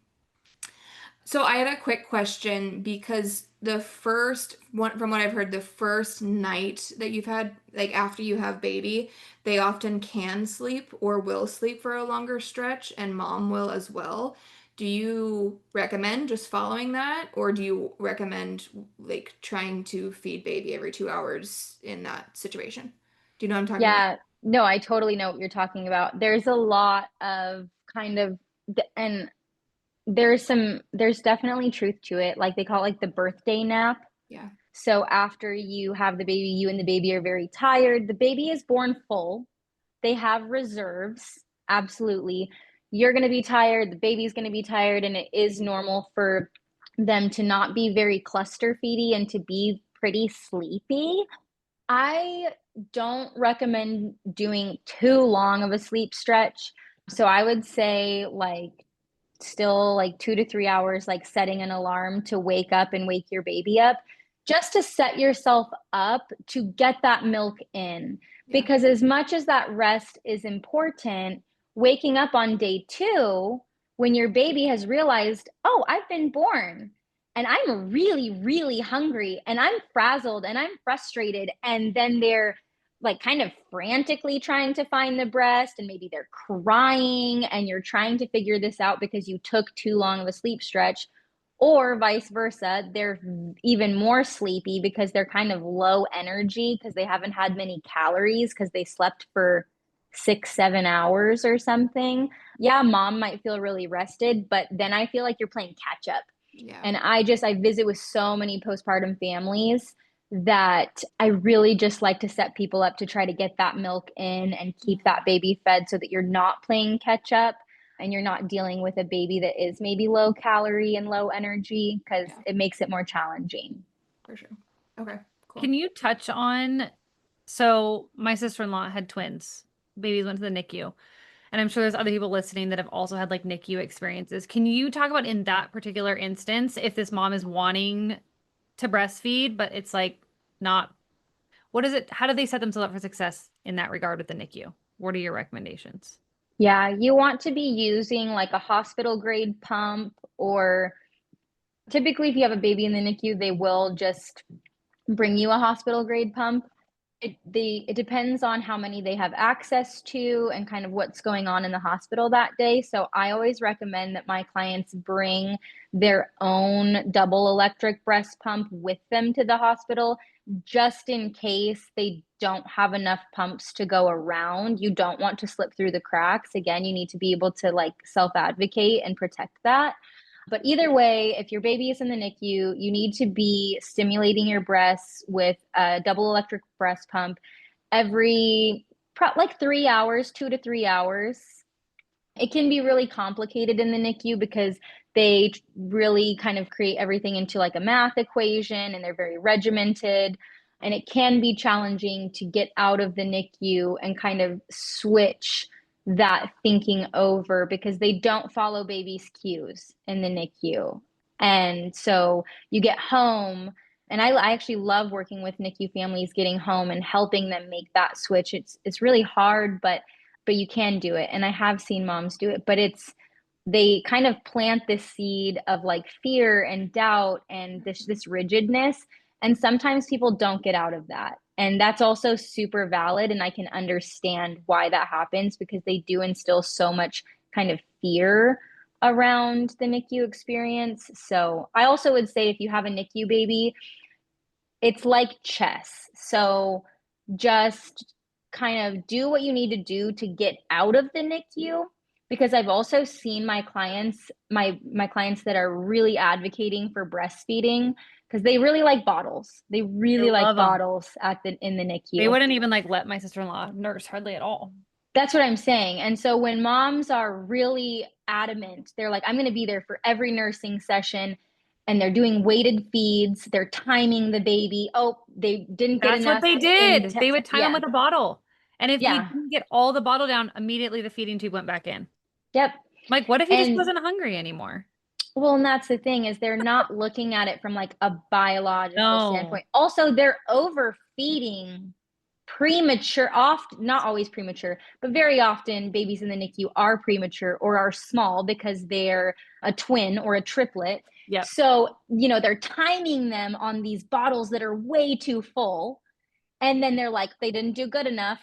So I had a quick question because the first one, from what I've heard, the first night that you've had, like after you have baby, they often can sleep or will sleep for a longer stretch, and mom will as well. Do you recommend just following that, or do you recommend like trying to feed baby every 2 hours in that situation? Do you know what I'm talking about? Yeah, no, I totally know what you're talking about. There's a lot of and there's definitely truth to it. Like they call it like the birthday nap. Yeah. So after you have the baby, you and the baby are very tired. The baby is born full. They have reserves. Absolutely. You're going to be tired. The baby's going to be tired. And it is normal for them to not be very cluster feedy and to be pretty sleepy. I don't recommend doing too long of a sleep stretch. So I would say still like 2 to 3 hours, like setting an alarm to wake up and wake your baby up, just to set yourself up to get that milk in. Because as much as that rest is important, waking up on day 2 when your baby has realized, oh, I've been born and I'm really, really hungry and I'm frazzled and I'm frustrated. And then they're like kind of frantically trying to find the breast, and maybe they're crying and you're trying to figure this out because you took too long of a sleep stretch. Or vice versa, they're even more sleepy because they're kind of low energy because they haven't had many calories because they slept for 6, 7 hours or something. Yeah, mom might feel really rested, but then I feel like you're playing catch up. Yeah. And I visit with so many postpartum families that I really just like to set people up to try to get that milk in and keep that baby fed so that you're not playing catch up and you're not dealing with a baby that is maybe low calorie and low energy, because it makes it more challenging. For sure. Okay, cool. Can you touch on, so my sister-in-law had twins. Babies went to the NICU. And I'm sure there's other people listening that have also had like NICU experiences. Can you talk about in that particular instance, if this mom is wanting to breastfeed, but it's like not, what is it? How do they set themselves up for success in that regard with the NICU? What are your recommendations? Yeah, you want to be using like a hospital grade pump, or typically if you have a baby in the NICU, they will just bring you a hospital grade pump. It depends on how many they have access to and kind of what's going on in the hospital that day. So I always recommend that my clients bring their own double electric breast pump with them to the hospital, just in case they don't have enough pumps to go around. You don't want to slip through the cracks. Again, you need to be able to like self-advocate and protect that. But either way, if your baby is in the NICU, you need to be stimulating your breasts with a double electric breast pump every like 3 hours, 2 to 3 hours. It can be really complicated in the NICU because they really kind of create everything into like a math equation, and they're very regimented. And it can be challenging to get out of the NICU and kind of switch that thinking over, because they don't follow baby's cues in the NICU. And so you get home, and I actually love working with NICU families getting home and helping them make that switch. It's really hard, but you can do it. And I have seen moms do it, but they kind of plant this seed of like fear and doubt and this rigidness. And sometimes people don't get out of that. And that's also super valid. And I can understand why that happens, because they do instill so much kind of fear around the NICU experience. So I also would say if you have a NICU baby, it's like chess. So just kind of do what you need to do to get out of the NICU, because I've also seen my clients, my clients that are really advocating for breastfeeding, because they really like bottles. They really like love 'em. bottles in the NICU. They wouldn't even like let my sister-in-law nurse hardly at all. That's what I'm saying. And so when moms are really adamant, they're like, I'm going to be there for every nursing session, and they're doing weighted feeds. They're timing the baby. Oh, they didn't get That's enough. what they did. They would time them with a bottle. And if they didn't get all the bottle down, immediately the feeding tube went back in. Yep. Like, what if he just wasn't hungry anymore? Well, and that's the thing, is they're not looking at it from like a biological standpoint. Also, they're overfeeding premature, often, not always premature, but very often babies in the NICU are premature or are small because they're a twin or a triplet. Yep. So, they're timing them on these bottles that are way too full. And then they're like, they didn't do good enough.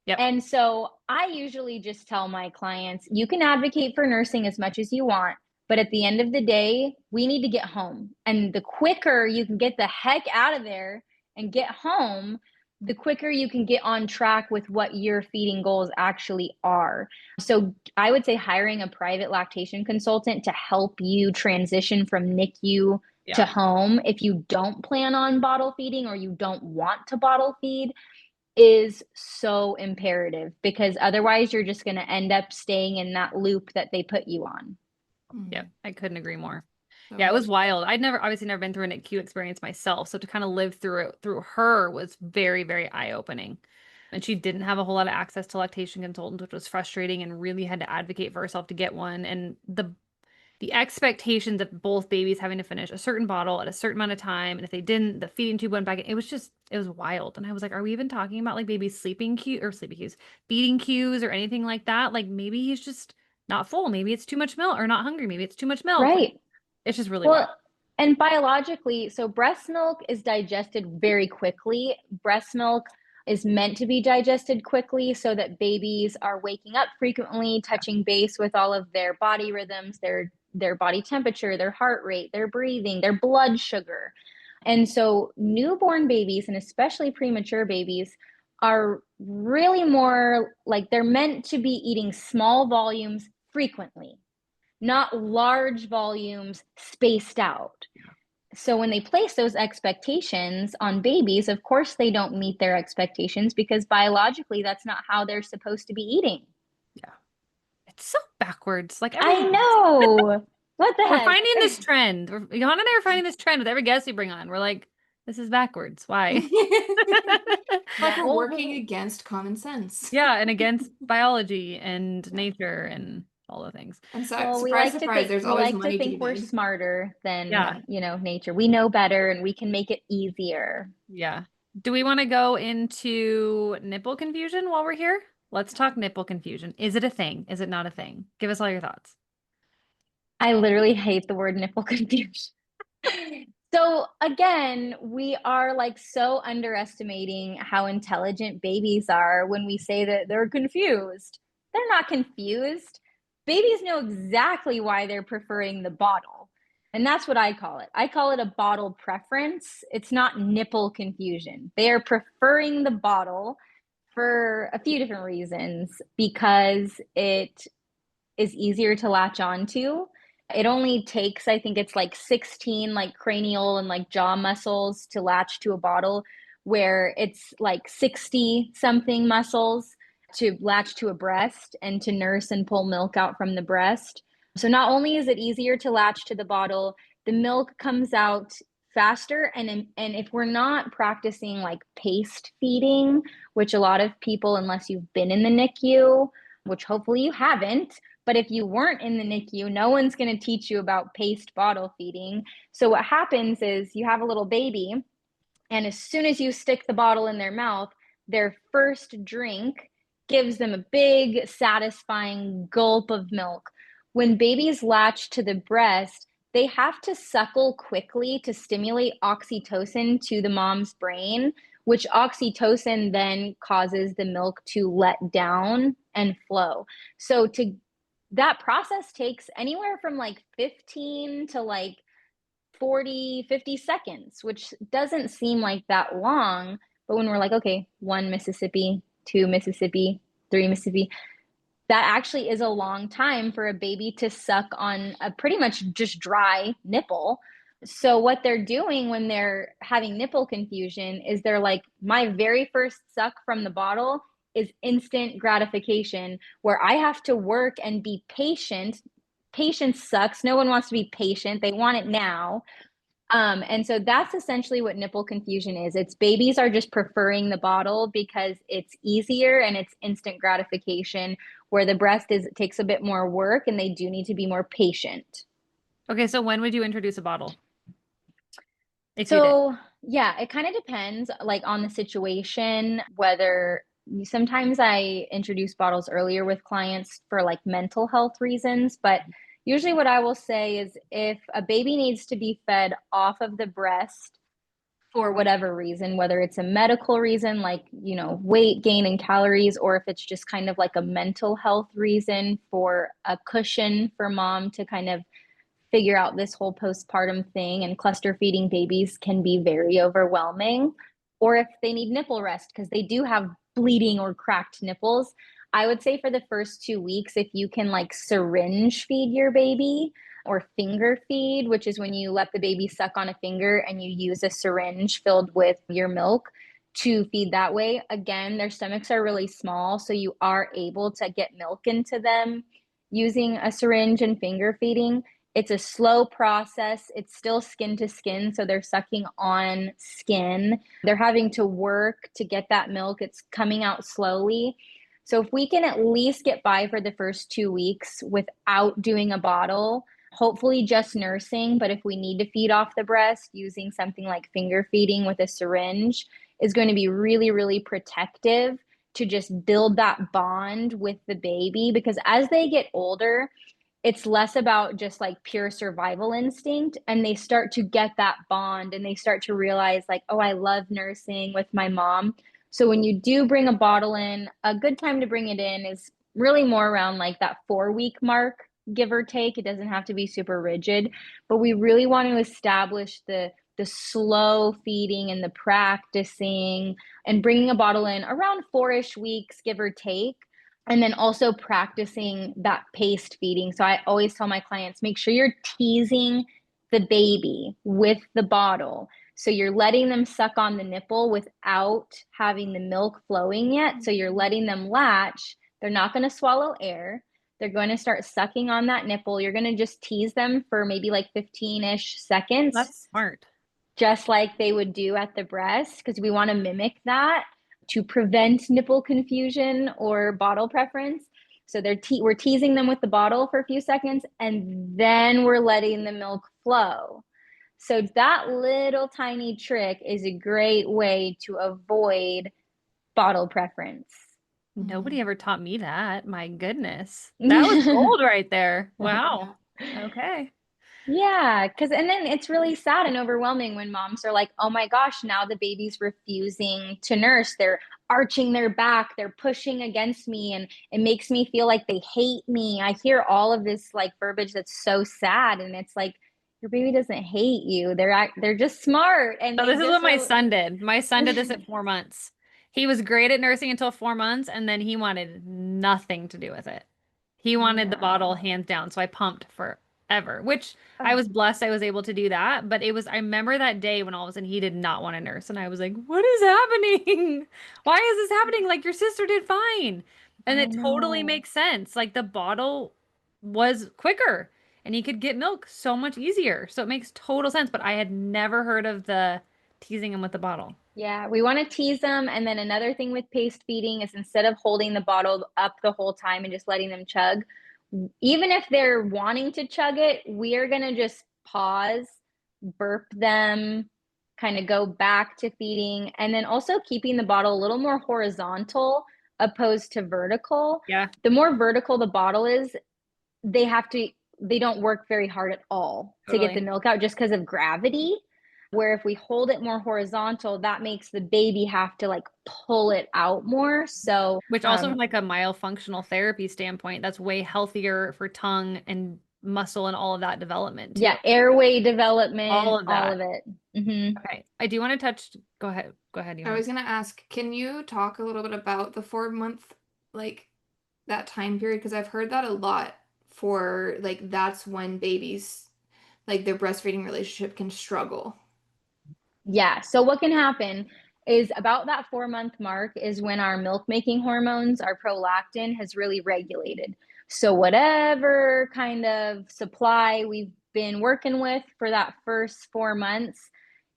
Yep. And so I usually just tell my clients, you can advocate for nursing as much as you want, but at the end of the day, we need to get home. And the quicker you can get the heck out of there and get home, the quicker you can get on track with what your feeding goals actually are. So I would say hiring a private lactation consultant to help you transition from NICU to home, if you don't plan on bottle feeding or you don't want to bottle feed, is so imperative, because otherwise you're just going to end up staying in that loop that they put you on. Yeah, I couldn't agree more. Yeah, it was wild. I'd obviously never been through an NICU experience myself. So to kind of live through it through her was very, very eye-opening. And she didn't have a whole lot of access to lactation consultants, which was frustrating, and really had to advocate for herself to get one. And the expectations of both babies having to finish a certain bottle at a certain amount of time. And if they didn't, the feeding tube went back in. It was wild. And I was like, are we even talking about like baby's sleeping cues, feeding cues or anything like that? Like maybe he's just not full. Maybe it's too much milk or not hungry. Maybe it's too much milk. Like Right. it's just really wild. Well, and biologically, so breast milk is digested very quickly. Breast milk is meant to be digested quickly so that babies are waking up frequently, touching base with all of their body rhythms, their body temperature, their heart rate, their breathing, their blood sugar. And so newborn babies and especially premature babies are really more like they're meant to be eating small volumes frequently, not large volumes spaced out. So when they place those expectations on babies, of course they don't meet their expectations because biologically that's not how they're supposed to be eating. Yeah. It's so backwards. Like I everything. know. What the We're heck? finding this trend. Johanna and I are finding this trend with every guest we bring on. We're like, this is backwards. Why? Like Yeah, we're well, working against common sense. Yeah, and against biology and nature and all the things. And so, well, surprise, surprise, there's we always like to money to be think we're made. smarter Yeah, than, nature. We know better and we can make it easier. yeah. Do we want to go into nipple confusion while we're here? Let's talk nipple confusion. Is it a thing? Is it not a thing? Give us all your thoughts. I literally hate the word nipple confusion. So again, we are like so underestimating how intelligent babies are when we say that they're confused. They're not confused. Babies know exactly why they're preferring the bottle. And that's what I call it. I call it a bottle preference. It's not nipple confusion. They are preferring the bottle for a few different reasons because it is easier to latch onto. It only takes, I think it's like 16 like cranial and like jaw muscles to latch to a bottle, where it's like 60 something muscles to latch to a breast and to nurse and pull milk out from the breast. So not only is it easier to latch to the bottle, the milk comes out faster. And if we're not practicing like paced feeding, which a lot of people, unless you've been in the NICU, which hopefully you haven't, but if you weren't in the NICU, no one's going to teach you about paced bottle feeding. So what happens is you have a little baby, and as soon as you stick the bottle in their mouth, their first drink gives them a big, satisfying gulp of milk. When babies latch to the breast, they have to suckle quickly to stimulate oxytocin to the mom's brain, which oxytocin then causes the milk to let down and flow. So that process takes anywhere from like 15 to like 40, 50 seconds, which doesn't seem like that long. But when we're like, okay, 1 Mississippi, 2 Mississippi, 3 Mississippi, that actually is a long time for a baby to suck on a pretty much just dry nipple. So what they're doing when they're having nipple confusion is they're like, my very first suck from the bottle is instant gratification, where I have to work and be patient. Patience sucks. No one wants to be patient. They want it now. And so that's essentially what nipple confusion is. It's babies are just preferring the bottle because it's easier and it's instant gratification, where the breast it takes a bit more work and they do need to be more patient. Okay, so when would you introduce a bottle? If you did. So yeah, it kind of depends like on the situation, whether sometimes I introduce bottles earlier with clients for like mental health reasons, but usually what I will say is if a baby needs to be fed off of the breast for whatever reason, whether it's a medical reason like, weight gain and calories, or if it's just kind of like a mental health reason for a cushion for mom to kind of figure out this whole postpartum thing, and cluster feeding babies can be very overwhelming, or if they need nipple rest because they do have bleeding or cracked nipples. I would say for the first 2 weeks, if you can like syringe feed your baby or finger feed, which is when you let the baby suck on a finger and you use a syringe filled with your milk to feed that way. Again, their stomachs are really small, so you are able to get milk into them using a syringe and finger feeding. It's a slow process. It's still skin to skin, so they're sucking on skin. They're having to work to get that milk. It's coming out slowly. So if we can at least get by for the first 2 weeks without doing a bottle, hopefully just nursing, but if we need to feed off the breast, using something like finger feeding with a syringe is going to be really, really protective to just build that bond with the baby. Because as they get older, it's less about just like pure survival instinct, and they start to get that bond and they start to realize like, oh, I love nursing with my mom. So when you do bring a bottle in, a good time to bring it in is really more around like that 4 week mark, give or take. It doesn't have to be super rigid, but we really want to establish the slow feeding and the practicing, and bringing a bottle in around 4-ish weeks, give or take. And then also practicing that paced feeding. So I always tell my clients, make sure you're teasing the baby with the bottle. So you're letting them suck on the nipple without having the milk flowing yet. So you're letting them latch. They're not going to swallow air. They're going to start sucking on that nipple. You're going to just tease them for maybe like 15-ish seconds. That's smart. Just like they would do at the breast, because we want to mimic that to prevent nipple confusion or bottle preference. So we're teasing them with the bottle for a few seconds, and then we're letting the milk flow. So that little tiny trick is a great way to avoid bottle preference. Nobody ever taught me that. My goodness. That was gold right there. Wow. Okay. Yeah, and then it's really sad and overwhelming when moms are like, oh my gosh, now the baby's refusing to nurse. They're arching their back, they're pushing against me, and it makes me feel like they hate me. I hear all of this like verbiage that's so sad, and it's like, your baby doesn't hate you. They're just smart. And So this is what my son did. My son did this at 4 months. He was great at nursing until 4 months, and then he wanted nothing to do with it. He wanted the bottle hands down. So I pumped forever, which I was blessed I was able to do that. But I remember that day when all of a sudden he did not want to nurse. And I was like, what is happening? Why is this happening? Like your sister did fine. And it totally makes sense. Like the bottle was quicker and he could get milk so much easier. So it makes total sense. But I had never heard of the teasing him with the bottle. Yeah, we want to tease them. And then another thing with paced feeding is instead of holding the bottle up the whole time and just letting them chug, even if they're wanting to chug it, we are going to just pause, burp them, kind of go back to feeding, and then also keeping the bottle a little more horizontal opposed to vertical. Yeah. The more vertical the bottle is, they don't work very hard at all to get the milk out just because of gravity. Where if we hold it more horizontal, that makes the baby have to like pull it out more. So, which also from like a myofunctional therapy standpoint, that's way healthier for tongue and muscle and all of that development too. Yeah, airway development, all of that. All of it. Mm-hmm. Okay, I do want to touch. Go ahead. I was gonna ask, can you talk a little bit about the 4 month, like that time period? Because I've heard that a lot for like that's when babies, like their breastfeeding relationship can struggle. Yeah. So what can happen is about that 4 month mark is when our milk making hormones, our prolactin has really regulated. So whatever kind of supply we've been working with for that first 4 months,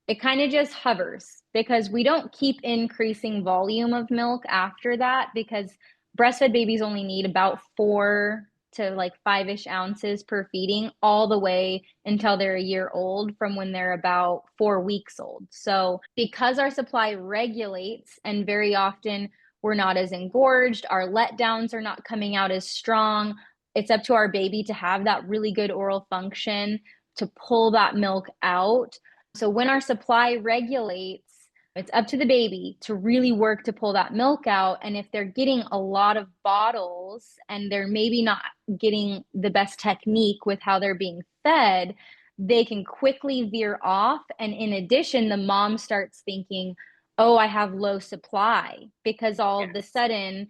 it kind of just hovers because we don't keep increasing volume of milk after that, because breastfed babies only need about 4 to like 5-ish ounces per feeding all the way until they're a year old, from when they're about 4 weeks old. So because our supply regulates and very often we're not as engorged, our letdowns are not coming out as strong, it's up to our baby to have that really good oral function to pull that milk out. So when our supply regulates, it's up to the baby to really work to pull that milk out. And if they're getting a lot of bottles and they're maybe not getting the best technique with how they're being fed, they can quickly veer off. And in addition, the mom starts thinking, oh, I have low supply, because all of a sudden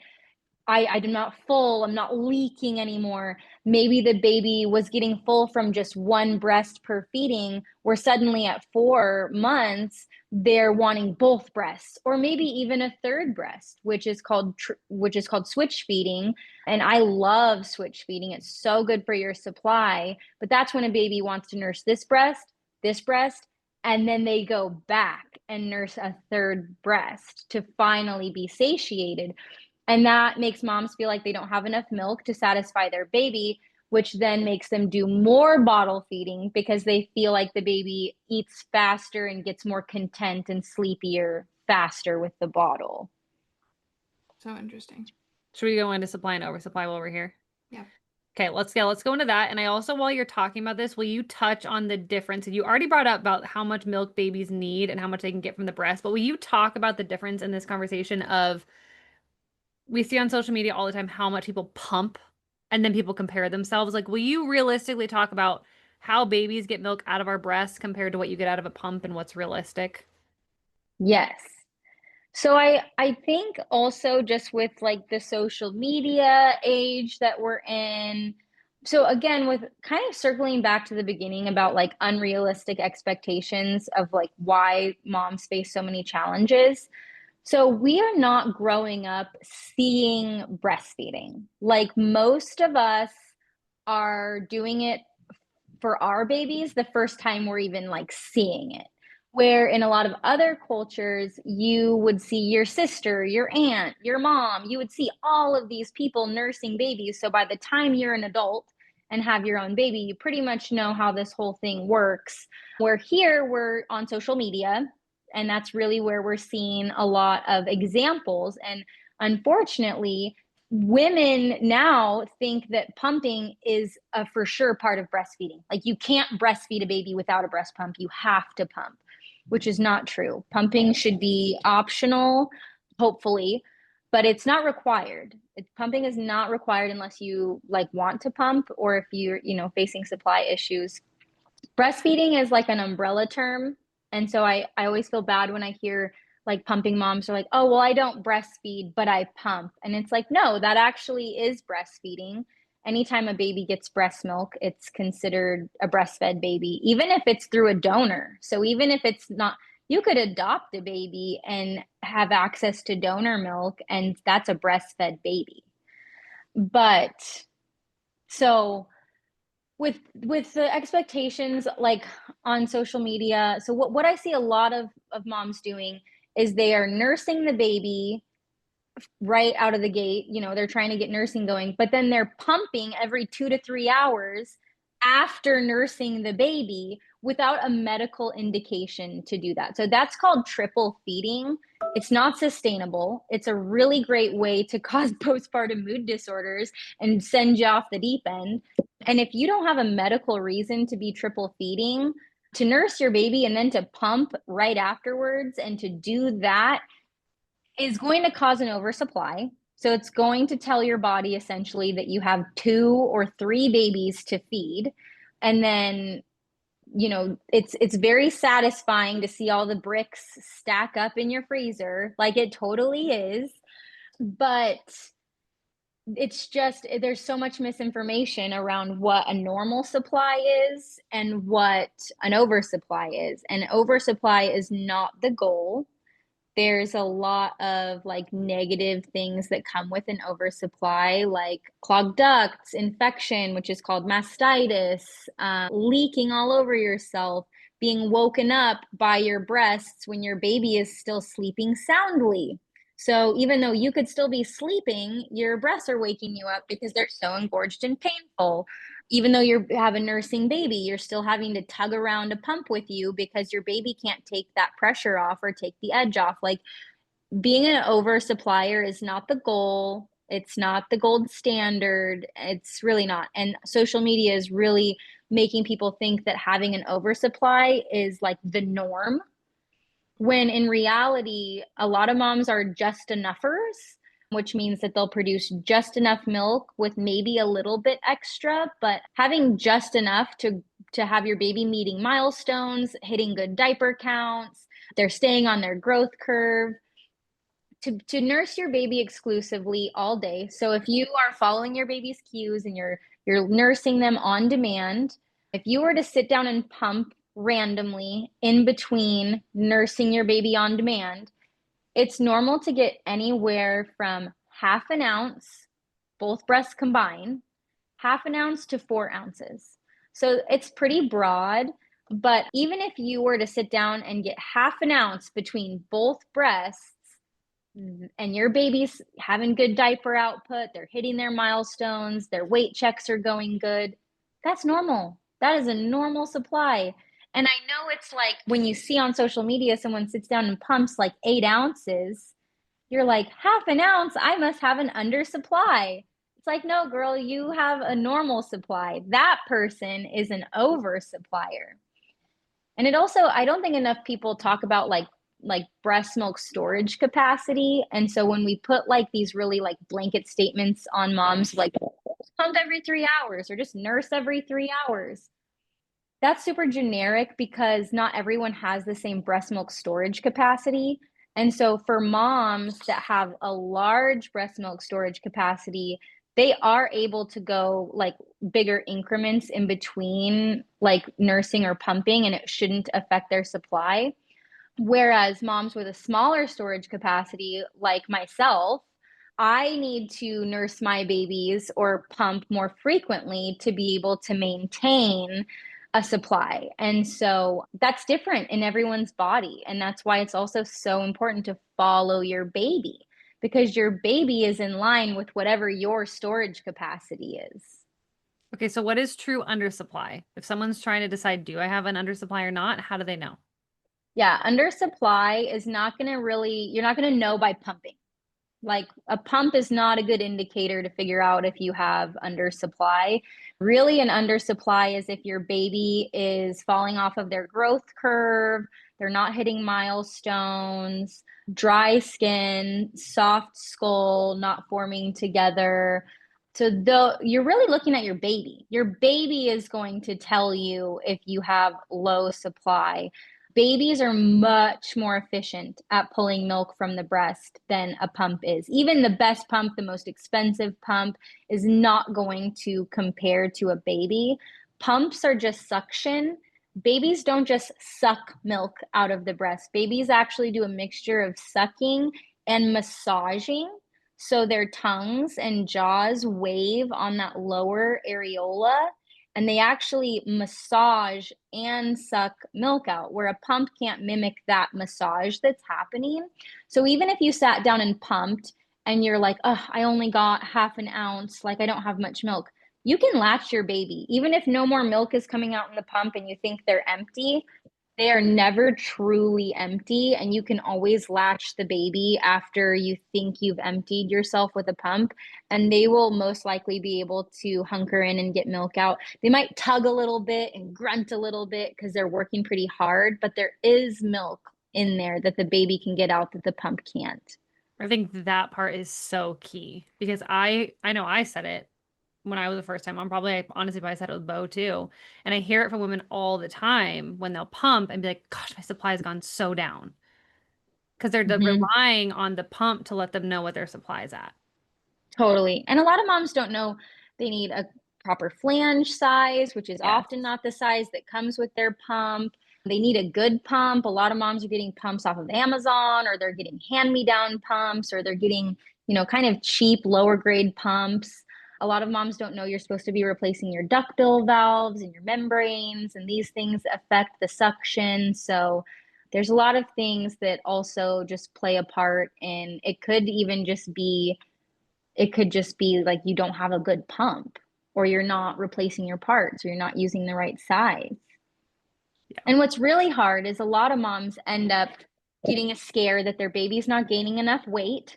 I'm not full, I'm not leaking anymore. Maybe the baby was getting full from just one breast per feeding, where suddenly at 4 months, they're wanting both breasts, or maybe even a third breast, which is called switch feeding. And I love switch feeding. It's so good for your supply. But that's when a baby wants to nurse this breast, and then they go back and nurse a third breast to finally be satiated. And that makes moms feel like they don't have enough milk to satisfy their baby, which then makes them do more bottle feeding because they feel like the baby eats faster and gets more content and sleepier faster with the bottle. So interesting. Should we go into supply and oversupply while we're here? Yeah. Okay, let's go into that. And I also, while you're talking about this, will you touch on the difference? You already brought up about how much milk babies need and how much they can get from the breast, but will you talk about the difference in this conversation of we see on social media all the time how much people pump and then people compare themselves? Like, will you realistically talk about how babies get milk out of our breasts compared to what you get out of a pump and what's realistic? Yes. So I think also just with like the social media age that we're in. So again, with kind of circling back to the beginning about like unrealistic expectations of like why moms face so many challenges. So we are not growing up seeing breastfeeding. Like most of us are doing it for our babies the first time we're even like seeing it. Where in a lot of other cultures, you would see your sister, your aunt, your mom, you would see all of these people nursing babies. So by the time you're an adult and have your own baby, you pretty much know how this whole thing works. Where here we're on social media, and that's really where we're seeing a lot of examples. And unfortunately, women now think that pumping is a for sure part of breastfeeding. Like you can't breastfeed a baby without a breast pump. You have to pump, which is not true. Pumping should be optional, hopefully, but it's not required. Pumping is not required unless you like want to pump or if you're, facing supply issues. Breastfeeding is like an umbrella term. And so I always feel bad when I hear like pumping moms are like, oh, well, I don't breastfeed, but I pump. And it's like, no, that actually is breastfeeding. Anytime a baby gets breast milk, it's considered a breastfed baby, even if it's through a donor. So even if it's not, you could adopt a baby and have access to donor milk, and that's a breastfed baby. But so with the expectations like on social media, so what I see a lot of moms doing is they are nursing the baby right out of the gate. They're trying to get nursing going, but then they're pumping every 2 to 3 hours after nursing the baby without a medical indication to do that. So that's called triple feeding. It's not sustainable. It's a really great way to cause postpartum mood disorders and send you off the deep end. And if you don't have a medical reason to be triple feeding, to nurse your baby and then to pump right afterwards and to do that is going to cause an oversupply. So it's going to tell your body essentially that you have 2 or 3 babies to feed. And then, it's very satisfying to see all the bricks stack up in your freezer, like it totally is. But it's just, there's so much misinformation around what a normal supply is and what an oversupply is. And oversupply is not the goal. There's a lot of like negative things that come with an oversupply, like clogged ducts, infection, which is called mastitis, leaking all over yourself, being woken up by your breasts when your baby is still sleeping soundly. So even though you could still be sleeping, your breasts are waking you up because they're so engorged and painful. Even though you have a nursing baby, you're still having to tug around a pump with you because your baby can't take that pressure off or take the edge off. Like being an oversupplier is not the goal. It's not the gold standard. It's really not. And social media is really making people think that having an oversupply is like the norm, when in reality, a lot of moms are just enoughers, which means that they'll produce just enough milk with maybe a little bit extra, but having just enough to have your baby meeting milestones, hitting good diaper counts, they're staying on their growth curve. To nurse your baby exclusively all day. So if you are following your baby's cues and you're nursing them on demand, if you were to sit down and pump randomly in between nursing your baby on demand, it's normal to get anywhere from half an ounce, both breasts combined, half an ounce to 4 ounces. So it's pretty broad, but even if you were to sit down and get half an ounce between both breasts, and your baby's having good diaper output, they're hitting their milestones, their weight checks are going good, that's normal. That is a normal supply. And I know it's like when you see on social media someone sits down and pumps like 8 ounces, you're like, half an ounce, I must have an undersupply. It's like, no, girl, you have a normal supply. That person is an oversupplier. And it also, I don't think enough people talk about like breast milk storage capacity. And so when we put like these really like blanket statements on moms, like pump every 3 hours or just nurse every 3 hours, that's super generic because not everyone has the same breast milk storage capacity. And so for moms that have a large breast milk storage capacity, they are able to go like bigger increments in between like nursing or pumping, and it shouldn't affect their supply. Whereas moms with a smaller storage capacity, like myself, I need to nurse my babies or pump more frequently to be able to maintain a supply. And so that's different in everyone's body. And that's why it's also so important to follow your baby, because your baby is in line with whatever your storage capacity is. Okay, so what is true undersupply? If someone's trying to decide, do I have an undersupply or not, how do they know? Yeah, undersupply is not going to really, you're not going to know by pumping. Like a pump is not a good indicator to figure out if you have undersupply. Really, an undersupply is if your baby is falling off of their growth curve, they're not hitting milestones, dry skin, soft skull, not forming together. So you're really looking at your baby. Your baby is going to tell you if you have low supply. Babies are much more efficient at pulling milk from the breast than a pump is. Even the best pump, the most expensive pump, is not going to compare to a baby. Pumps are just suction. Babies don't just suck milk out of the breast. Babies actually do a mixture of sucking and massaging. So their tongues and jaws wave on that lower areola, and they actually massage and suck milk out, where a pump can't mimic that massage that's happening. So even if you sat down and pumped and you're like, oh, I only got half an ounce, like I don't have much milk, you can latch your baby. Even if no more milk is coming out in the pump and you think they're empty, they are never truly empty, and you can always latch the baby after you think you've emptied yourself with a pump, and they will most likely be able to hunker in and get milk out. They might tug a little bit and grunt a little bit because they're working pretty hard, but there is milk in there that the baby can get out that the pump can't. I think that part is so key because I know I said it when I was the first time mom. Probably I honestly probably said it with Bo too. And I hear it from women all the time when they'll pump and be like, gosh, my supply has gone so down. Because they're Mhm. relying on the pump to let them know what their supply is at. Totally. And a lot of moms don't know they need a proper flange size, which is Yes. often not the size that comes with their pump. They need a good pump. A lot of moms are getting pumps off of Amazon, or they're getting hand-me-down pumps, or they're getting, kind of cheap, lower grade pumps. A lot of moms don't know you're supposed to be replacing your ductile valves and your membranes, and these things affect the suction. So there's a lot of things that also just play a part, and it could just be like you don't have a good pump, or you're not replacing your parts, or you're not using the right size. Yeah. And what's really hard is a lot of moms end up getting a scare that their baby's not gaining enough weight.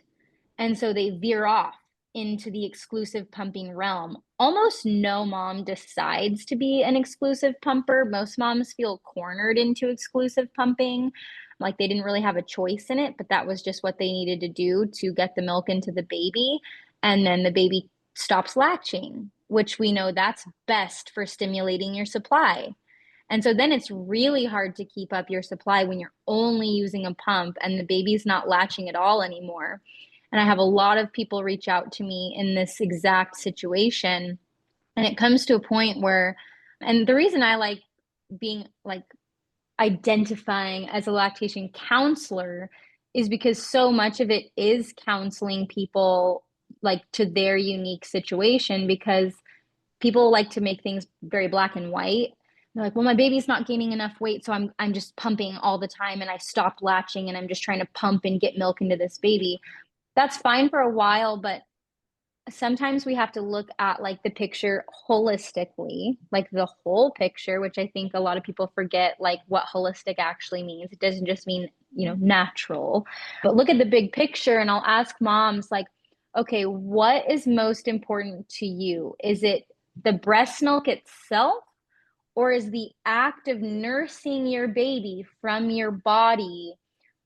And so they veer off into the exclusive pumping realm. Almost no mom decides to be an exclusive pumper. Most moms feel cornered into exclusive pumping, like they didn't really have a choice in it, but that was just what they needed to do to get the milk into the baby. And then the baby stops latching, which we know that's best for stimulating your supply. And so then it's really hard to keep up your supply when you're only using a pump and the baby's not latching at all anymore. And I have a lot of people reach out to me in this exact situation. And it comes to a point where, and the reason I like being like identifying as a lactation counselor is because so much of it is counseling people like to their unique situation, because people like to make things very black and white. They're like, well, my baby's not gaining enough weight, so I'm just pumping all the time and I stopped latching and I'm just trying to pump and get milk into this baby. That's fine for a while, but sometimes we have to look at like the picture holistically, like the whole picture, which I think a lot of people forget like what holistic actually means. It doesn't just mean, natural, but look at the big picture. And I'll ask moms like, okay, what is most important to you? Is it the breast milk itself? Or is the act of nursing your baby from your body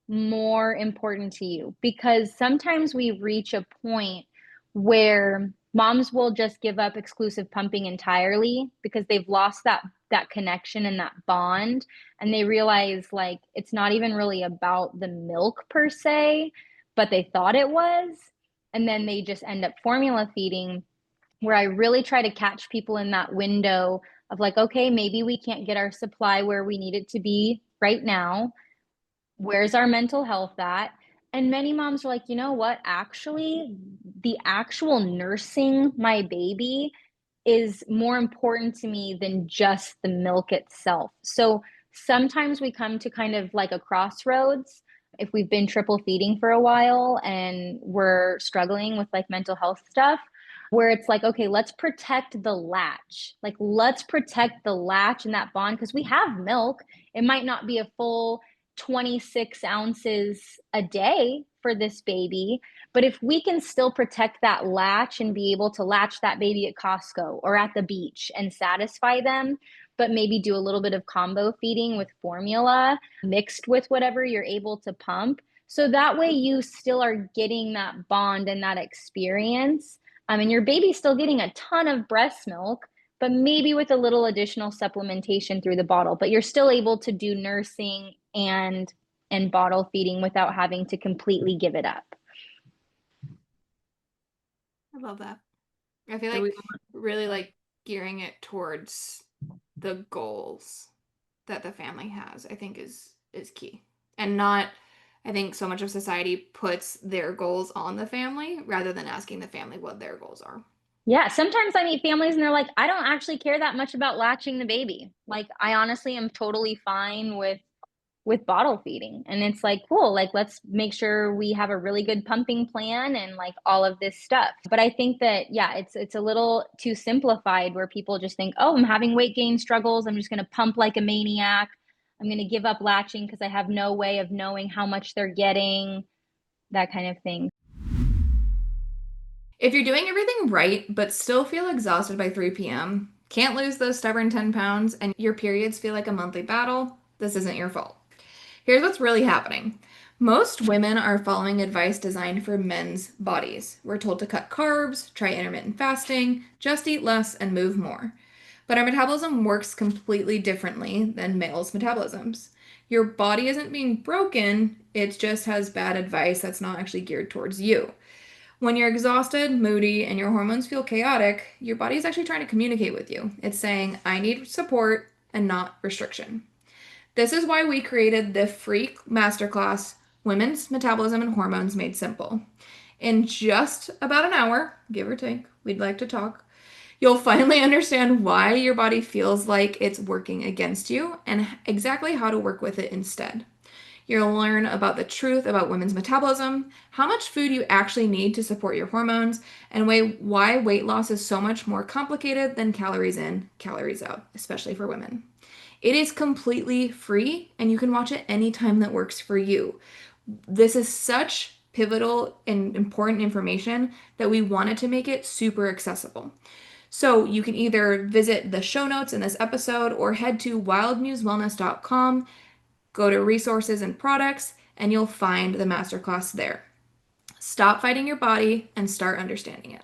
more important to you? Because sometimes we reach a point where moms will just give up exclusive pumping entirely because they've lost that connection and that bond, and they realize like it's not even really about the milk per se, but they thought it was, and then they just end up formula feeding, where I really try to catch people in that window of like, okay, maybe we can't get our supply where we need it to be right now. Where's our mental health at? And many moms are like, you know what? Actually, the actual nursing my baby is more important to me than just the milk itself. So sometimes we come to kind of like a crossroads if we've been triple feeding for a while and we're struggling with like mental health stuff, where it's like, okay, let's protect the latch. Like, let's protect the latch and that bond because we have milk. It might not be a full 26 ounces a day for this baby, but if we can still protect that latch and be able to latch that baby at Costco or at the beach and satisfy them, but maybe do a little bit of combo feeding with formula mixed with whatever you're able to pump. So that way you still are getting that bond and that experience. And your baby's still getting a ton of breast milk, but maybe with a little additional supplementation through the bottle, but you're still able to do nursing and bottle feeding without having to completely give it up. I love that. I feel So like really like gearing it towards the goals that the family has, I think is key. And not, I think so much of society puts their goals on the family rather than asking the family what their goals are. Yeah, sometimes I meet families and they're like, I don't actually care that much about latching the baby. Like, I honestly am totally fine with bottle feeding. And it's like, cool, like let's make sure we have a really good pumping plan and like all of this stuff. But I think that, yeah, it's a little too simplified where people just think, oh, I'm having weight gain struggles, I'm just going to pump like a maniac, I'm going to give up latching because I have no way of knowing how much they're getting, that kind of thing. If you're doing everything right but still feel exhausted by 3 p.m., can't lose those stubborn 10 pounds, and your periods feel like a monthly battle, this isn't your fault. Here's what's really happening. Most women are following advice designed for men's bodies. We're told to cut carbs, try intermittent fasting, just eat less, and move more. But our metabolism works completely differently than males' metabolisms. Your body isn't being broken, it just has bad advice that's not actually geared towards you. When you're exhausted, moody, and your hormones feel chaotic, your body is actually trying to communicate with you. It's saying, I need support and not restriction. This is why we created the free masterclass, Women's Metabolism and Hormones Made Simple. In just about an hour, give or take, we'd like to talk, you'll finally understand why your body feels like it's working against you and exactly how to work with it instead. You'll learn about the truth about women's metabolism, how much food you actually need to support your hormones, and why weight loss is so much more complicated than calories in, calories out, especially for women. It is completely free, and you can watch it anytime that works for you. This is such pivotal and important information that we wanted to make it super accessible. So you can either visit the show notes in this episode or head to wildmusewellness.com, go to resources and products, and you'll find the masterclass there. Stop fighting your body and start understanding it.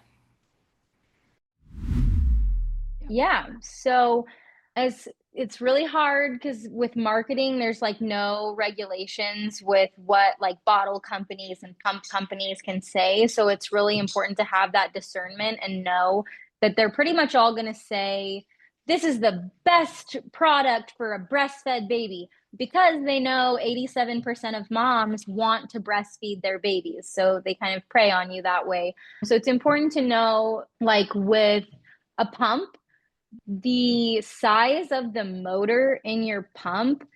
Yeah. So as it's really hard because with marketing, there's like no regulations with what like bottle companies and pump companies can say. So it's really important to have that discernment and know that they're pretty much all going to say, this is the best product for a breastfed baby, because they know 87% of moms want to breastfeed their babies. So they kind of prey on you that way. So it's important to know, like with a pump, The size of the motor in your pump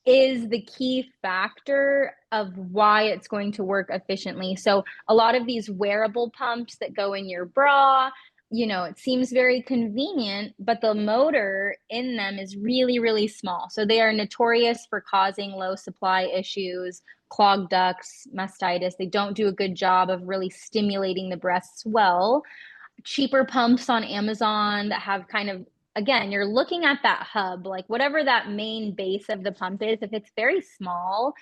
is the key factor of why it's going to work efficiently. So a lot of these wearable pumps that go in your bra, it seems very convenient, but the motor in them is really, really small. So they are notorious for causing low supply issues, clogged ducts, mastitis. They don't do a good job of really stimulating the breasts well. Cheaper pumps on Amazon that have kind of, again, you're looking at that hub, like whatever that main base of the pump is, if it's very small,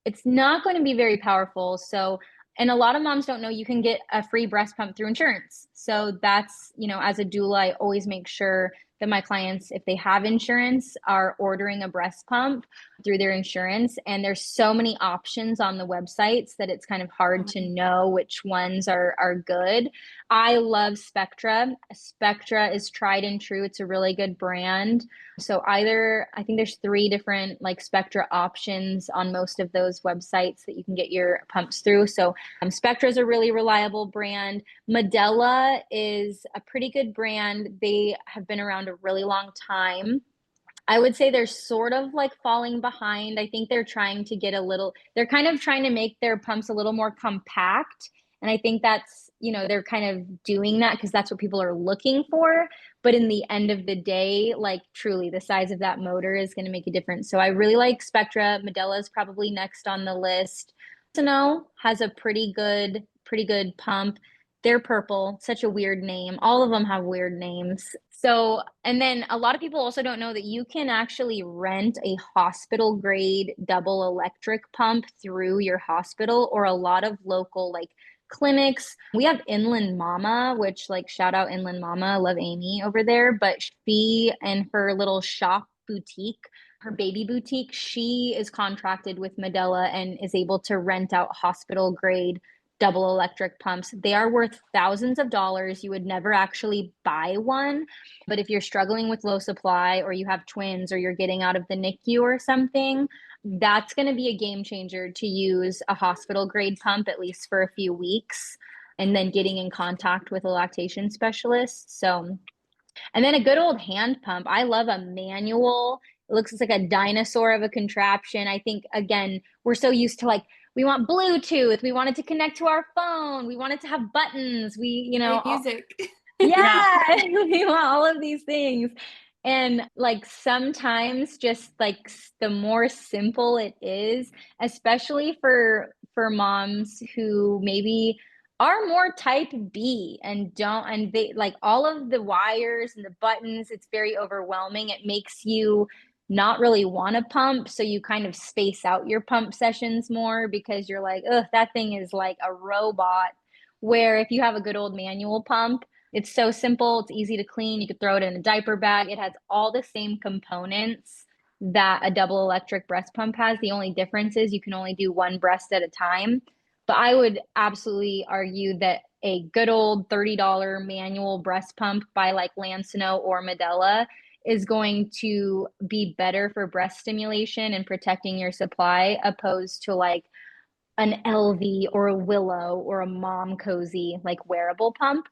it's not going to be very powerful. So, and a lot of moms don't know you can get a free breast pump through insurance. So that's, as a doula, I always make sure that my clients, if they have insurance, are ordering a breast pump through their insurance. And there's so many options on the websites that it's kind of hard to know which ones are good. I love Spectra. Spectra is tried and true. It's a really good brand. So I think there's 3 different like Spectra options on most of those websites that you can get your pumps through. So Spectra is a really reliable brand. Medela is a pretty good brand. They have been around a really long time. I would say they're sort of like falling behind. I think they're kind of trying to make their pumps a little more compact. And I think that's, they're kind of doing that because that's what people are looking for. But in the end of the day, like truly the size of that motor is going to make a difference. So I really like Spectra. Medela is probably next on the list. Snow has a pretty good pump. They're purple, such a weird name. All of them have weird names. So, and then a lot of people also don't know that you can actually rent a hospital grade double electric pump through your hospital or a lot of local like clinics. We have Inland Mama, which like shout out Inland Mama. I love Amy over there, but she and her little shop boutique, her baby boutique, she is contracted with Medela and is able to rent out hospital grade double electric pumps. They are worth thousands of dollars. You would never actually buy one. But if you're struggling with low supply or you have twins or you're getting out of the NICU or something, that's going to be a game changer to use a hospital grade pump, at least for a few weeks, and then getting in contact with a lactation specialist. So, and then a good old hand pump. I love a manual. It looks like a dinosaur of a contraption. I think, again, we're so used to like, we want Bluetooth. We want it to connect to our phone. We want it to have buttons. Play music. Yeah, we want all of these things. And like sometimes just like the more simple it is, especially for moms who maybe are more type B and they like all of the wires and the buttons, it's very overwhelming. It makes you not really want to pump. So you kind of space out your pump sessions more because you're like, ugh, that thing is like a robot. Where if you have a good old manual pump, it's so simple. It's easy to clean. You could throw it in a diaper bag. It has all the same components that a double electric breast pump has. The only difference is you can only do one breast at a time. But I would absolutely argue that a good old $30 manual breast pump by like Lansino or Medela is going to be better for breast stimulation and protecting your supply opposed to like an LV or a Willow or a Mom Cozy like wearable pump.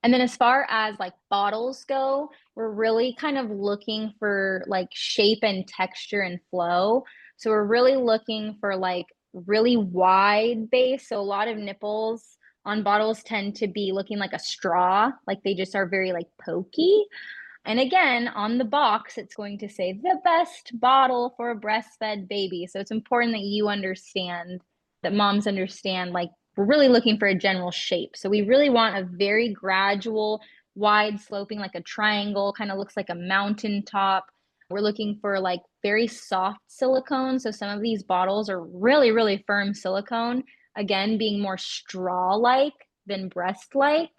And then as far as like bottles go, we're really kind of looking for like shape and texture and flow. So we're really looking for like really wide base. So a lot of nipples on bottles tend to be looking like a straw, like they just are very like pokey. And again, on the box, it's going to say the best bottle for a breastfed baby. So it's important that you understand, that moms understand, like we're really looking for a general shape. So we really want a very gradual, wide sloping, like a triangle, kind of looks like a mountain top. We're looking for like very soft silicone. So some of these bottles are really, really firm silicone, again, being more straw-like than breast-like.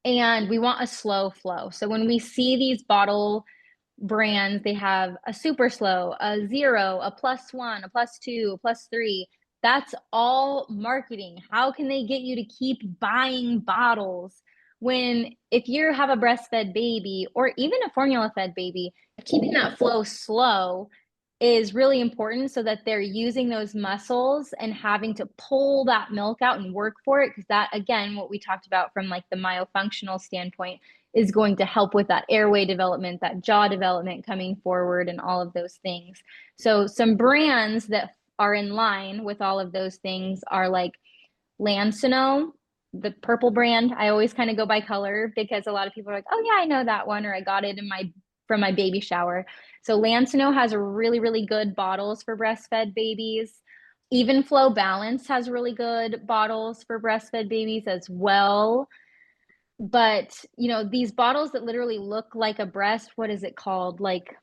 And we want a slow flow. So when we see these bottle brands, they have a super slow, a 0, a +1, a +2, a +3. That's all marketing. How can they get you to keep buying bottles when if you have a breastfed baby or even a formula fed baby, keeping that flow slow is really important so that they're using those muscles and having to pull that milk out and work for it. Because that, again, what we talked about from like the myofunctional standpoint is going to help with that airway development, that jaw development coming forward, and all of those things. So some brands that are in line with all of those things are like Lansino, the purple brand. I always kind of go by color because a lot of people are like, oh yeah, I know that one, or I got it in my from my baby shower. So Lansino has really, really good bottles for breastfed babies. Even Flow Balance has really good bottles for breastfed babies as well. But, you know, these bottles that literally look like a breast, what is it called? Like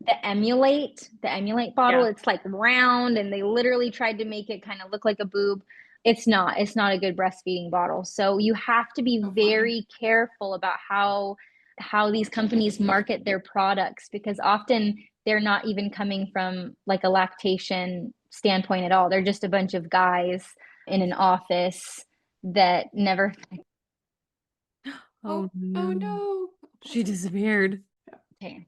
the emulate bottle. Yeah. It's like round, and they literally tried to make it kind of look like a boob. It's not a good breastfeeding bottle. So you have to be So funny. very careful about how these companies market their products, because often they're not even coming from like a lactation standpoint at all. They're just a bunch of guys in an office that never. Oh Oh no. no. She disappeared. Okay.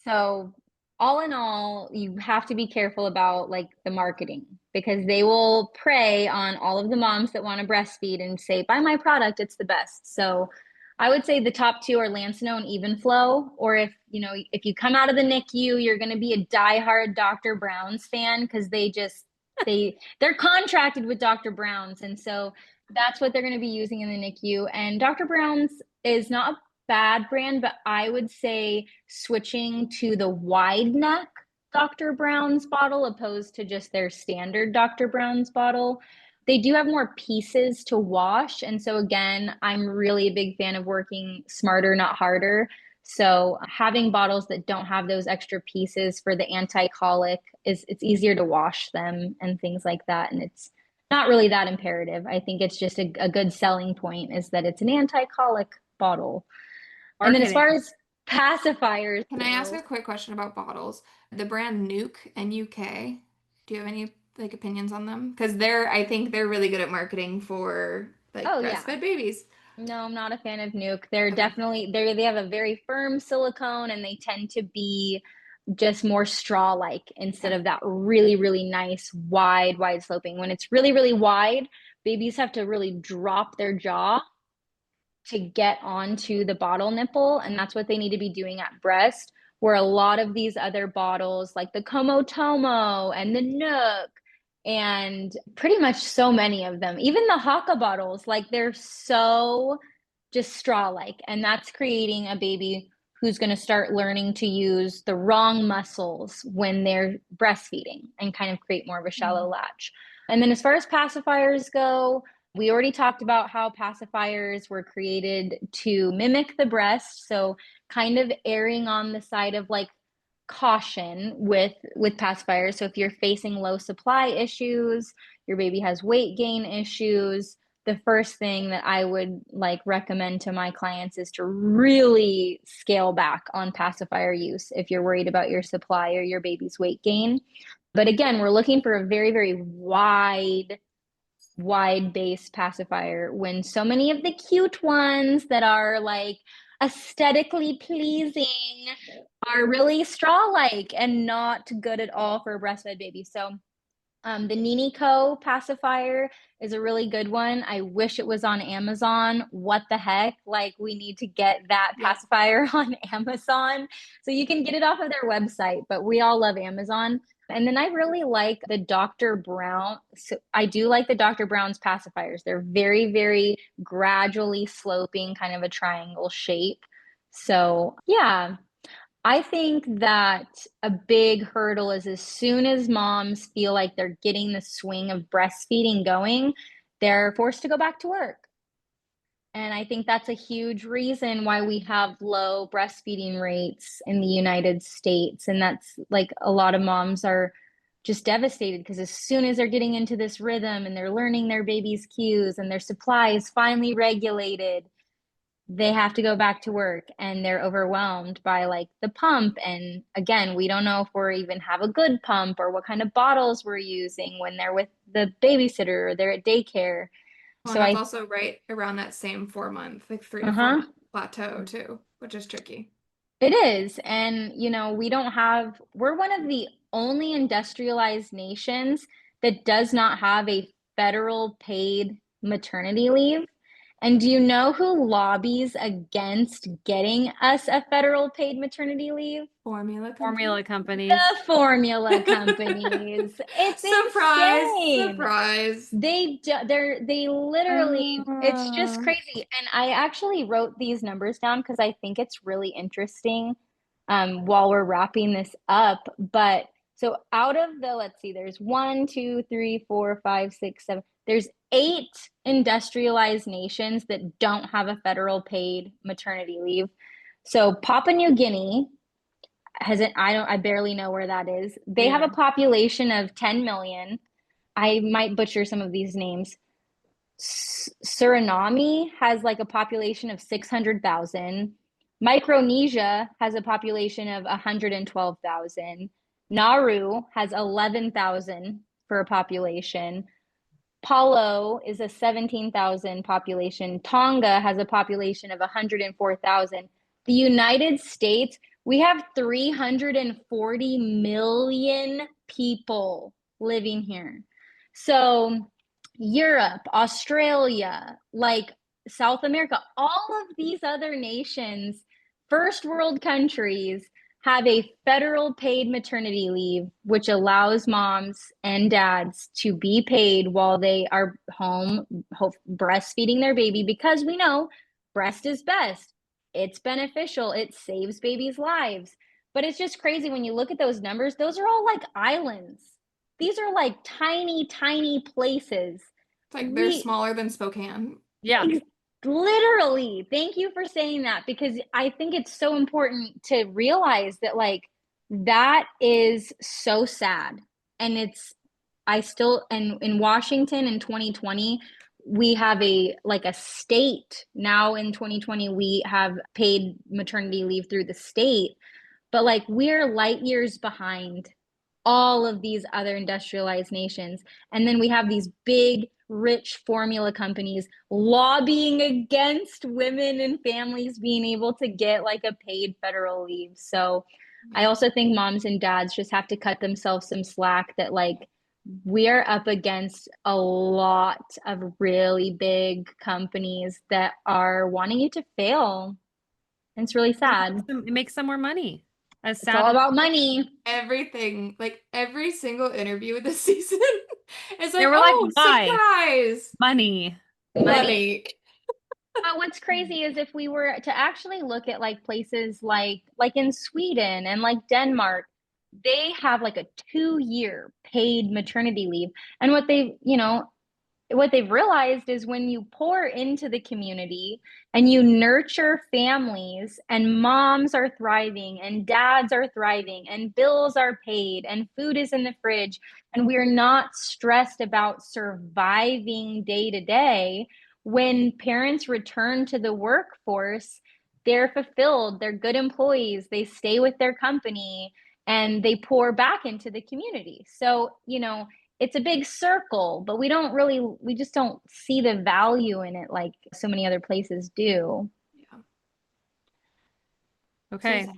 So, all in all, you have to be careful about like the marketing, because they will prey on all of the moms that want to breastfeed and say, buy my product, it's the best. So, I would say the top two are Lansino and Evenflow. Or if you come out of the NICU, you're going to be a diehard Dr. Brown's fan, because they're contracted with Dr. Brown's, and so that's what they're going to be using in the NICU. And Dr. Brown's is not a bad brand, but I would say switching to the wide neck Dr. Brown's bottle opposed to just their standard Dr. Brown's bottle. They do have more pieces to wash. And so, again, I'm really a big fan of working smarter, not harder. So having bottles that don't have those extra pieces for the anti-colic it's easier to wash them and things like that. And it's not really that imperative. I think it's just a good selling point is that it's an anti-colic bottle. And then as far Marketing. as pacifiers Can I ask go, a quick question about bottles? The brand Nuke, NUK. Do you have any like opinions on them? Because I think they're really good at marketing for like oh yeah, breastfed babies. no, I'm not a fan of Nuke. They're Okay. definitely they have a very firm silicone, and they tend to be just more straw-like instead Okay. of that really, really nice wide sloping. When it's really, really wide, babies have to really drop their jaw to get onto the bottle nipple, and that's what they need to be doing at breast. Where a lot of these other bottles, like the Komotomo and the Nook, and pretty much so many of them, even the Haka bottles, like they're so just straw-like, and that's creating a baby who's going to start learning to use the wrong muscles when they're breastfeeding and kind of create more of a shallow Mhm. latch. And then as far as pacifiers go, we already talked about how pacifiers were created to mimic the breast. So kind of erring on the side of like caution with pacifiers. So if you're facing low supply issues, your baby has weight gain issues, the first thing that I would like recommend to my clients is to really scale back on pacifier use if you're worried about your supply or your baby's weight gain. But again, we're looking for a very, very wide base pacifier when so many of the cute ones that are like aesthetically pleasing are really straw-like and not good at all for a breastfed baby. So the Ninico pacifier is a really good one. I wish it was on Amazon. What the heck? Like, we need to get that Yep. pacifier on Amazon. So you can get it off of their website, but we all love Amazon. And then I really like the Dr. Brown. So I do like the Dr. Brown's pacifiers. They're very, very gradually sloping, kind of a triangle shape. So, yeah, I think that a big hurdle is as soon as moms feel like they're getting the swing of breastfeeding going, they're forced to go back to work. And I think that's a huge reason why we have low breastfeeding rates in the United States. And that's like a lot of moms are just devastated because as soon as they're getting into this rhythm and they're learning their baby's cues and their supply is finally regulated, they have to go back to work and they're overwhelmed by like the pump. And again, we don't know if we're even have a good pump or what kind of bottles we're using when they're with the babysitter or they're at daycare. Well, So and that's I, also right around that same 4 month, like 3 to 4 uh-huh. month plateau too, which is tricky. It is. And, we're one of the only industrialized nations that does not have a federal paid maternity leave. And do you know who lobbies against getting us a federal paid maternity leave? Formula Formula company. companies. The formula companies. It's Surprise, insane. surprise. They literally, it's just Uh, crazy. And I actually wrote these numbers down because I think it's really interesting while we're wrapping this up. But so out of the, let's see, there's 1, 2, 3, 4, 5, 6, 7. There's 8 industrialized nations that don't have a federal paid maternity leave. So Papua New Guinea hasn't, I barely know where that is. They have Yeah. a population of 10 million. I might butcher some of these names. Suriname has like a population of 600,000. Micronesia has a population of 112,000. Nauru has 11,000 for a population. Palau is a 17,000 population. Tonga has a population of 104,000. The United States, we have 340 million people living here. So Europe, Australia, like South America, all of these other nations, first world countries, have a federal paid maternity leave, which allows moms and dads to be paid while they are home breastfeeding their baby, because we know breast is best. It's beneficial. It saves babies' lives. But it's just crazy when you look at those numbers. Those are all like islands. These are like tiny, tiny places. It's like they're We smaller than Spokane. yeah. Literally, thank you for saying that, because I think it's so important to realize that, like, that is so sad. And I still, and in Washington in 2020, we have a state now. In 2020, we have paid maternity leave through the state, but like we're light years behind all of these other industrialized nations. And then we have these big, rich formula companies lobbying against women and families being able to get like a paid federal leave. So I Yeah. also think moms and dads just have to cut themselves some slack, that like we are up against a lot of really big companies that are wanting you to fail. And it's really sad. It makes some more money. As It's sad all as about money. Everything, like every single interview this season is they like, were like, oh, why? surprise, Money. Money. money. But what's crazy is if we were to actually look at like places like in Sweden and like Denmark, they have like a 2-year paid maternity leave. And what they've realized is when you pour into the community and you nurture families, and moms are thriving and dads are thriving and bills are paid and food is in the fridge, and we're not stressed about surviving day to day, when parents return to the workforce, they're fulfilled, they're good employees, they stay with their company, and they pour back into the community. So, it's a big circle, but we just don't see the value in it like so many other places do. Yeah. So Okay. sad.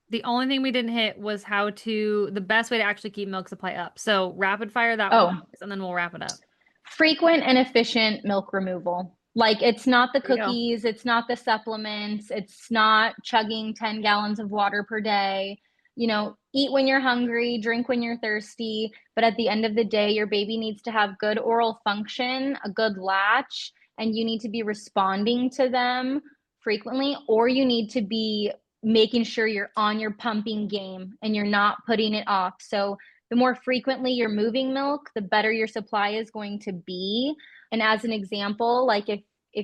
The only thing we didn't hit was the best way to actually keep milk supply up. So rapid fire that one, Oh, and then we'll wrap it up. frequent and efficient milk removal. Like, it's not the There you go. cookies, it's not the supplements, it's not chugging 10 gallons of water per day. Eat when you're hungry, drink when you're thirsty, but at the end of the day, your baby needs to have good oral function, a good latch, and you need to be responding to them frequently, or you need to be making sure you're on your pumping game and you're not putting it off. So the more frequently you're moving milk, the better your supply is going to be. And as an example, like if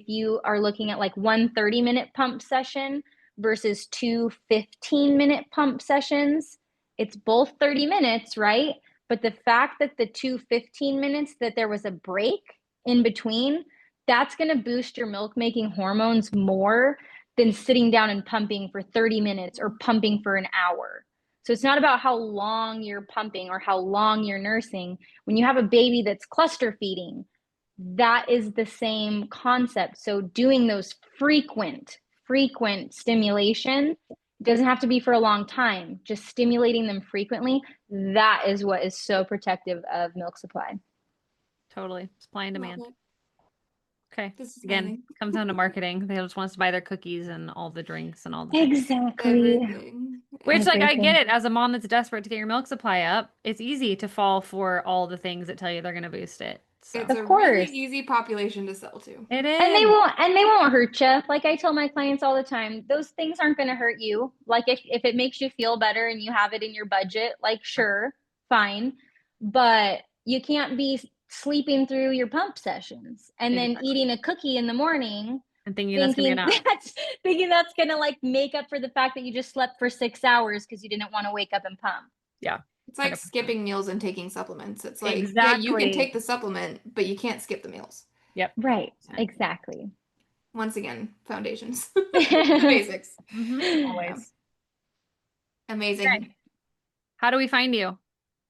you are looking at like 1 30-minute pump session versus 2 15-minute pump sessions, it's both 30 minutes, right? But the fact that the 2 15 minutes, that there was a break in between, that's going to boost your milk making hormones more than sitting down and pumping for 30 minutes or pumping for an hour. So it's not about how long you're pumping or how long you're nursing. When you have a baby that's cluster feeding, that is the same concept. So doing those frequent stimulation, doesn't have to be for a long time, just stimulating them frequently. That is what is so protective of milk supply. Totally. Supply and demand. Love it. Okay. This is Again, amazing. comes down to marketing. They just want us to buy their cookies and all the drinks and all the things. Exactly. Everything. Which, like, I get Everything. it. As a mom that's desperate to get your milk supply up, it's easy to fall for all the things that tell you they're going to boost it. So It's Of a really course. easy population to sell to. it And is. they won't hurt you. Like I tell my clients all the time, those things aren't going to hurt you. Like if it makes you feel better and you have it in your budget, like sure, fine. But you can't be sleeping through your pump sessions and then Exactly. eating a cookie in the morning And thinking that's going to be enough. thinking that's going to like make up for the fact that you just slept for 6 hours because you didn't want to wake up and pump. Yeah. It's like 100%. skipping meals and taking supplements. It's like, yeah, you Exactly. can take the supplement, but you can't skip the meals. Yep. Right. Exactly. Once again, foundations. The basics. Always. Amazing. Okay. How do we find you?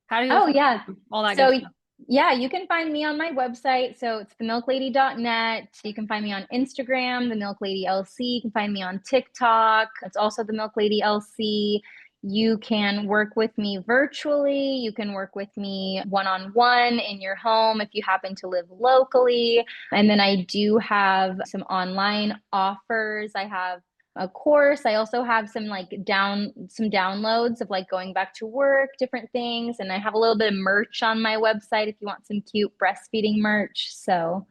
How do you Oh, yeah. all that So good stuff? yeah, you can find me on my website. So it's themilklady.net. You can find me on Instagram, the Milk Lady LC. You can find me on TikTok. It's also the Milk Lady LC. You can work with me virtually. You can work with me one-on-one in your home if you happen to live locally. And then I do have some online offers. I have a course. I also have some downloads of like going back to work, different things. And I have a little bit of merch on my website if you want some cute breastfeeding merch. So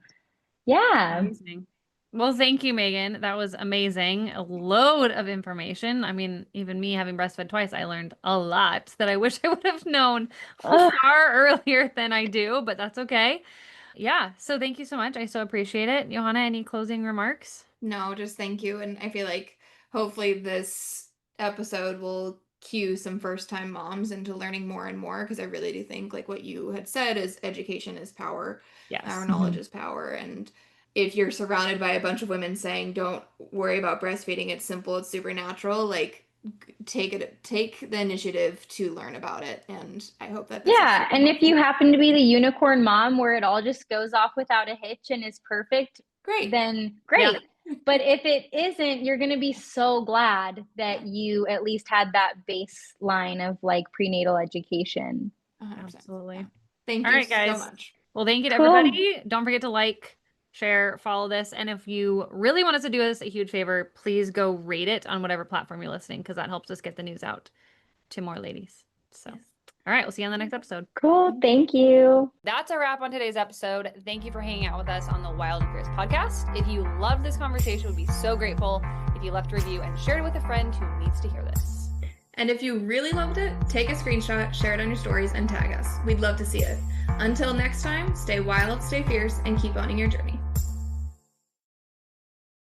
yeah. Amazing. Well, thank you, Megan. That was amazing. A load of information. I mean, even me having breastfed twice, I learned a lot that I wish I would have known far earlier than I do, but that's okay. Yeah. So thank you so much. I so appreciate it. Johanna, any closing remarks? No, just thank you. And I feel like hopefully this episode will cue some first-time moms into learning more and more, because I really do think, like what you had said, is education is power. Yes. Our knowledge is power. And if you're surrounded by a bunch of women saying, don't worry about breastfeeding, it's simple, it's supernatural, like take the initiative to learn about it. And I hope that this is Yeah. super And if you helpful. happen to be the unicorn mom where it all just goes off without a hitch and is perfect, Great. then great. Yeah. But if it isn't, you're going to be so glad that you at least had that baseline of like prenatal education. 100%. Absolutely. Yeah. Thank All you right, guys. so much. Well, thank you to Cool. everybody. Don't forget to like, share, follow this. And if you really want us to do us a huge favor, please go rate it on whatever platform you're listening, because that helps us get the news out to more ladies. So, Yes. all right, we'll see you on the next episode. Cool. Thank you. That's a wrap on today's episode. Thank you for hanging out with us on the Wild and Fierce podcast. If you loved this conversation, we'd be so grateful if you left a review and shared it with a friend who needs to hear this. And if you really loved it, take a screenshot, share it on your stories, and tag us. We'd love to see it. Until next time, stay wild, stay fierce, and keep owning your journey.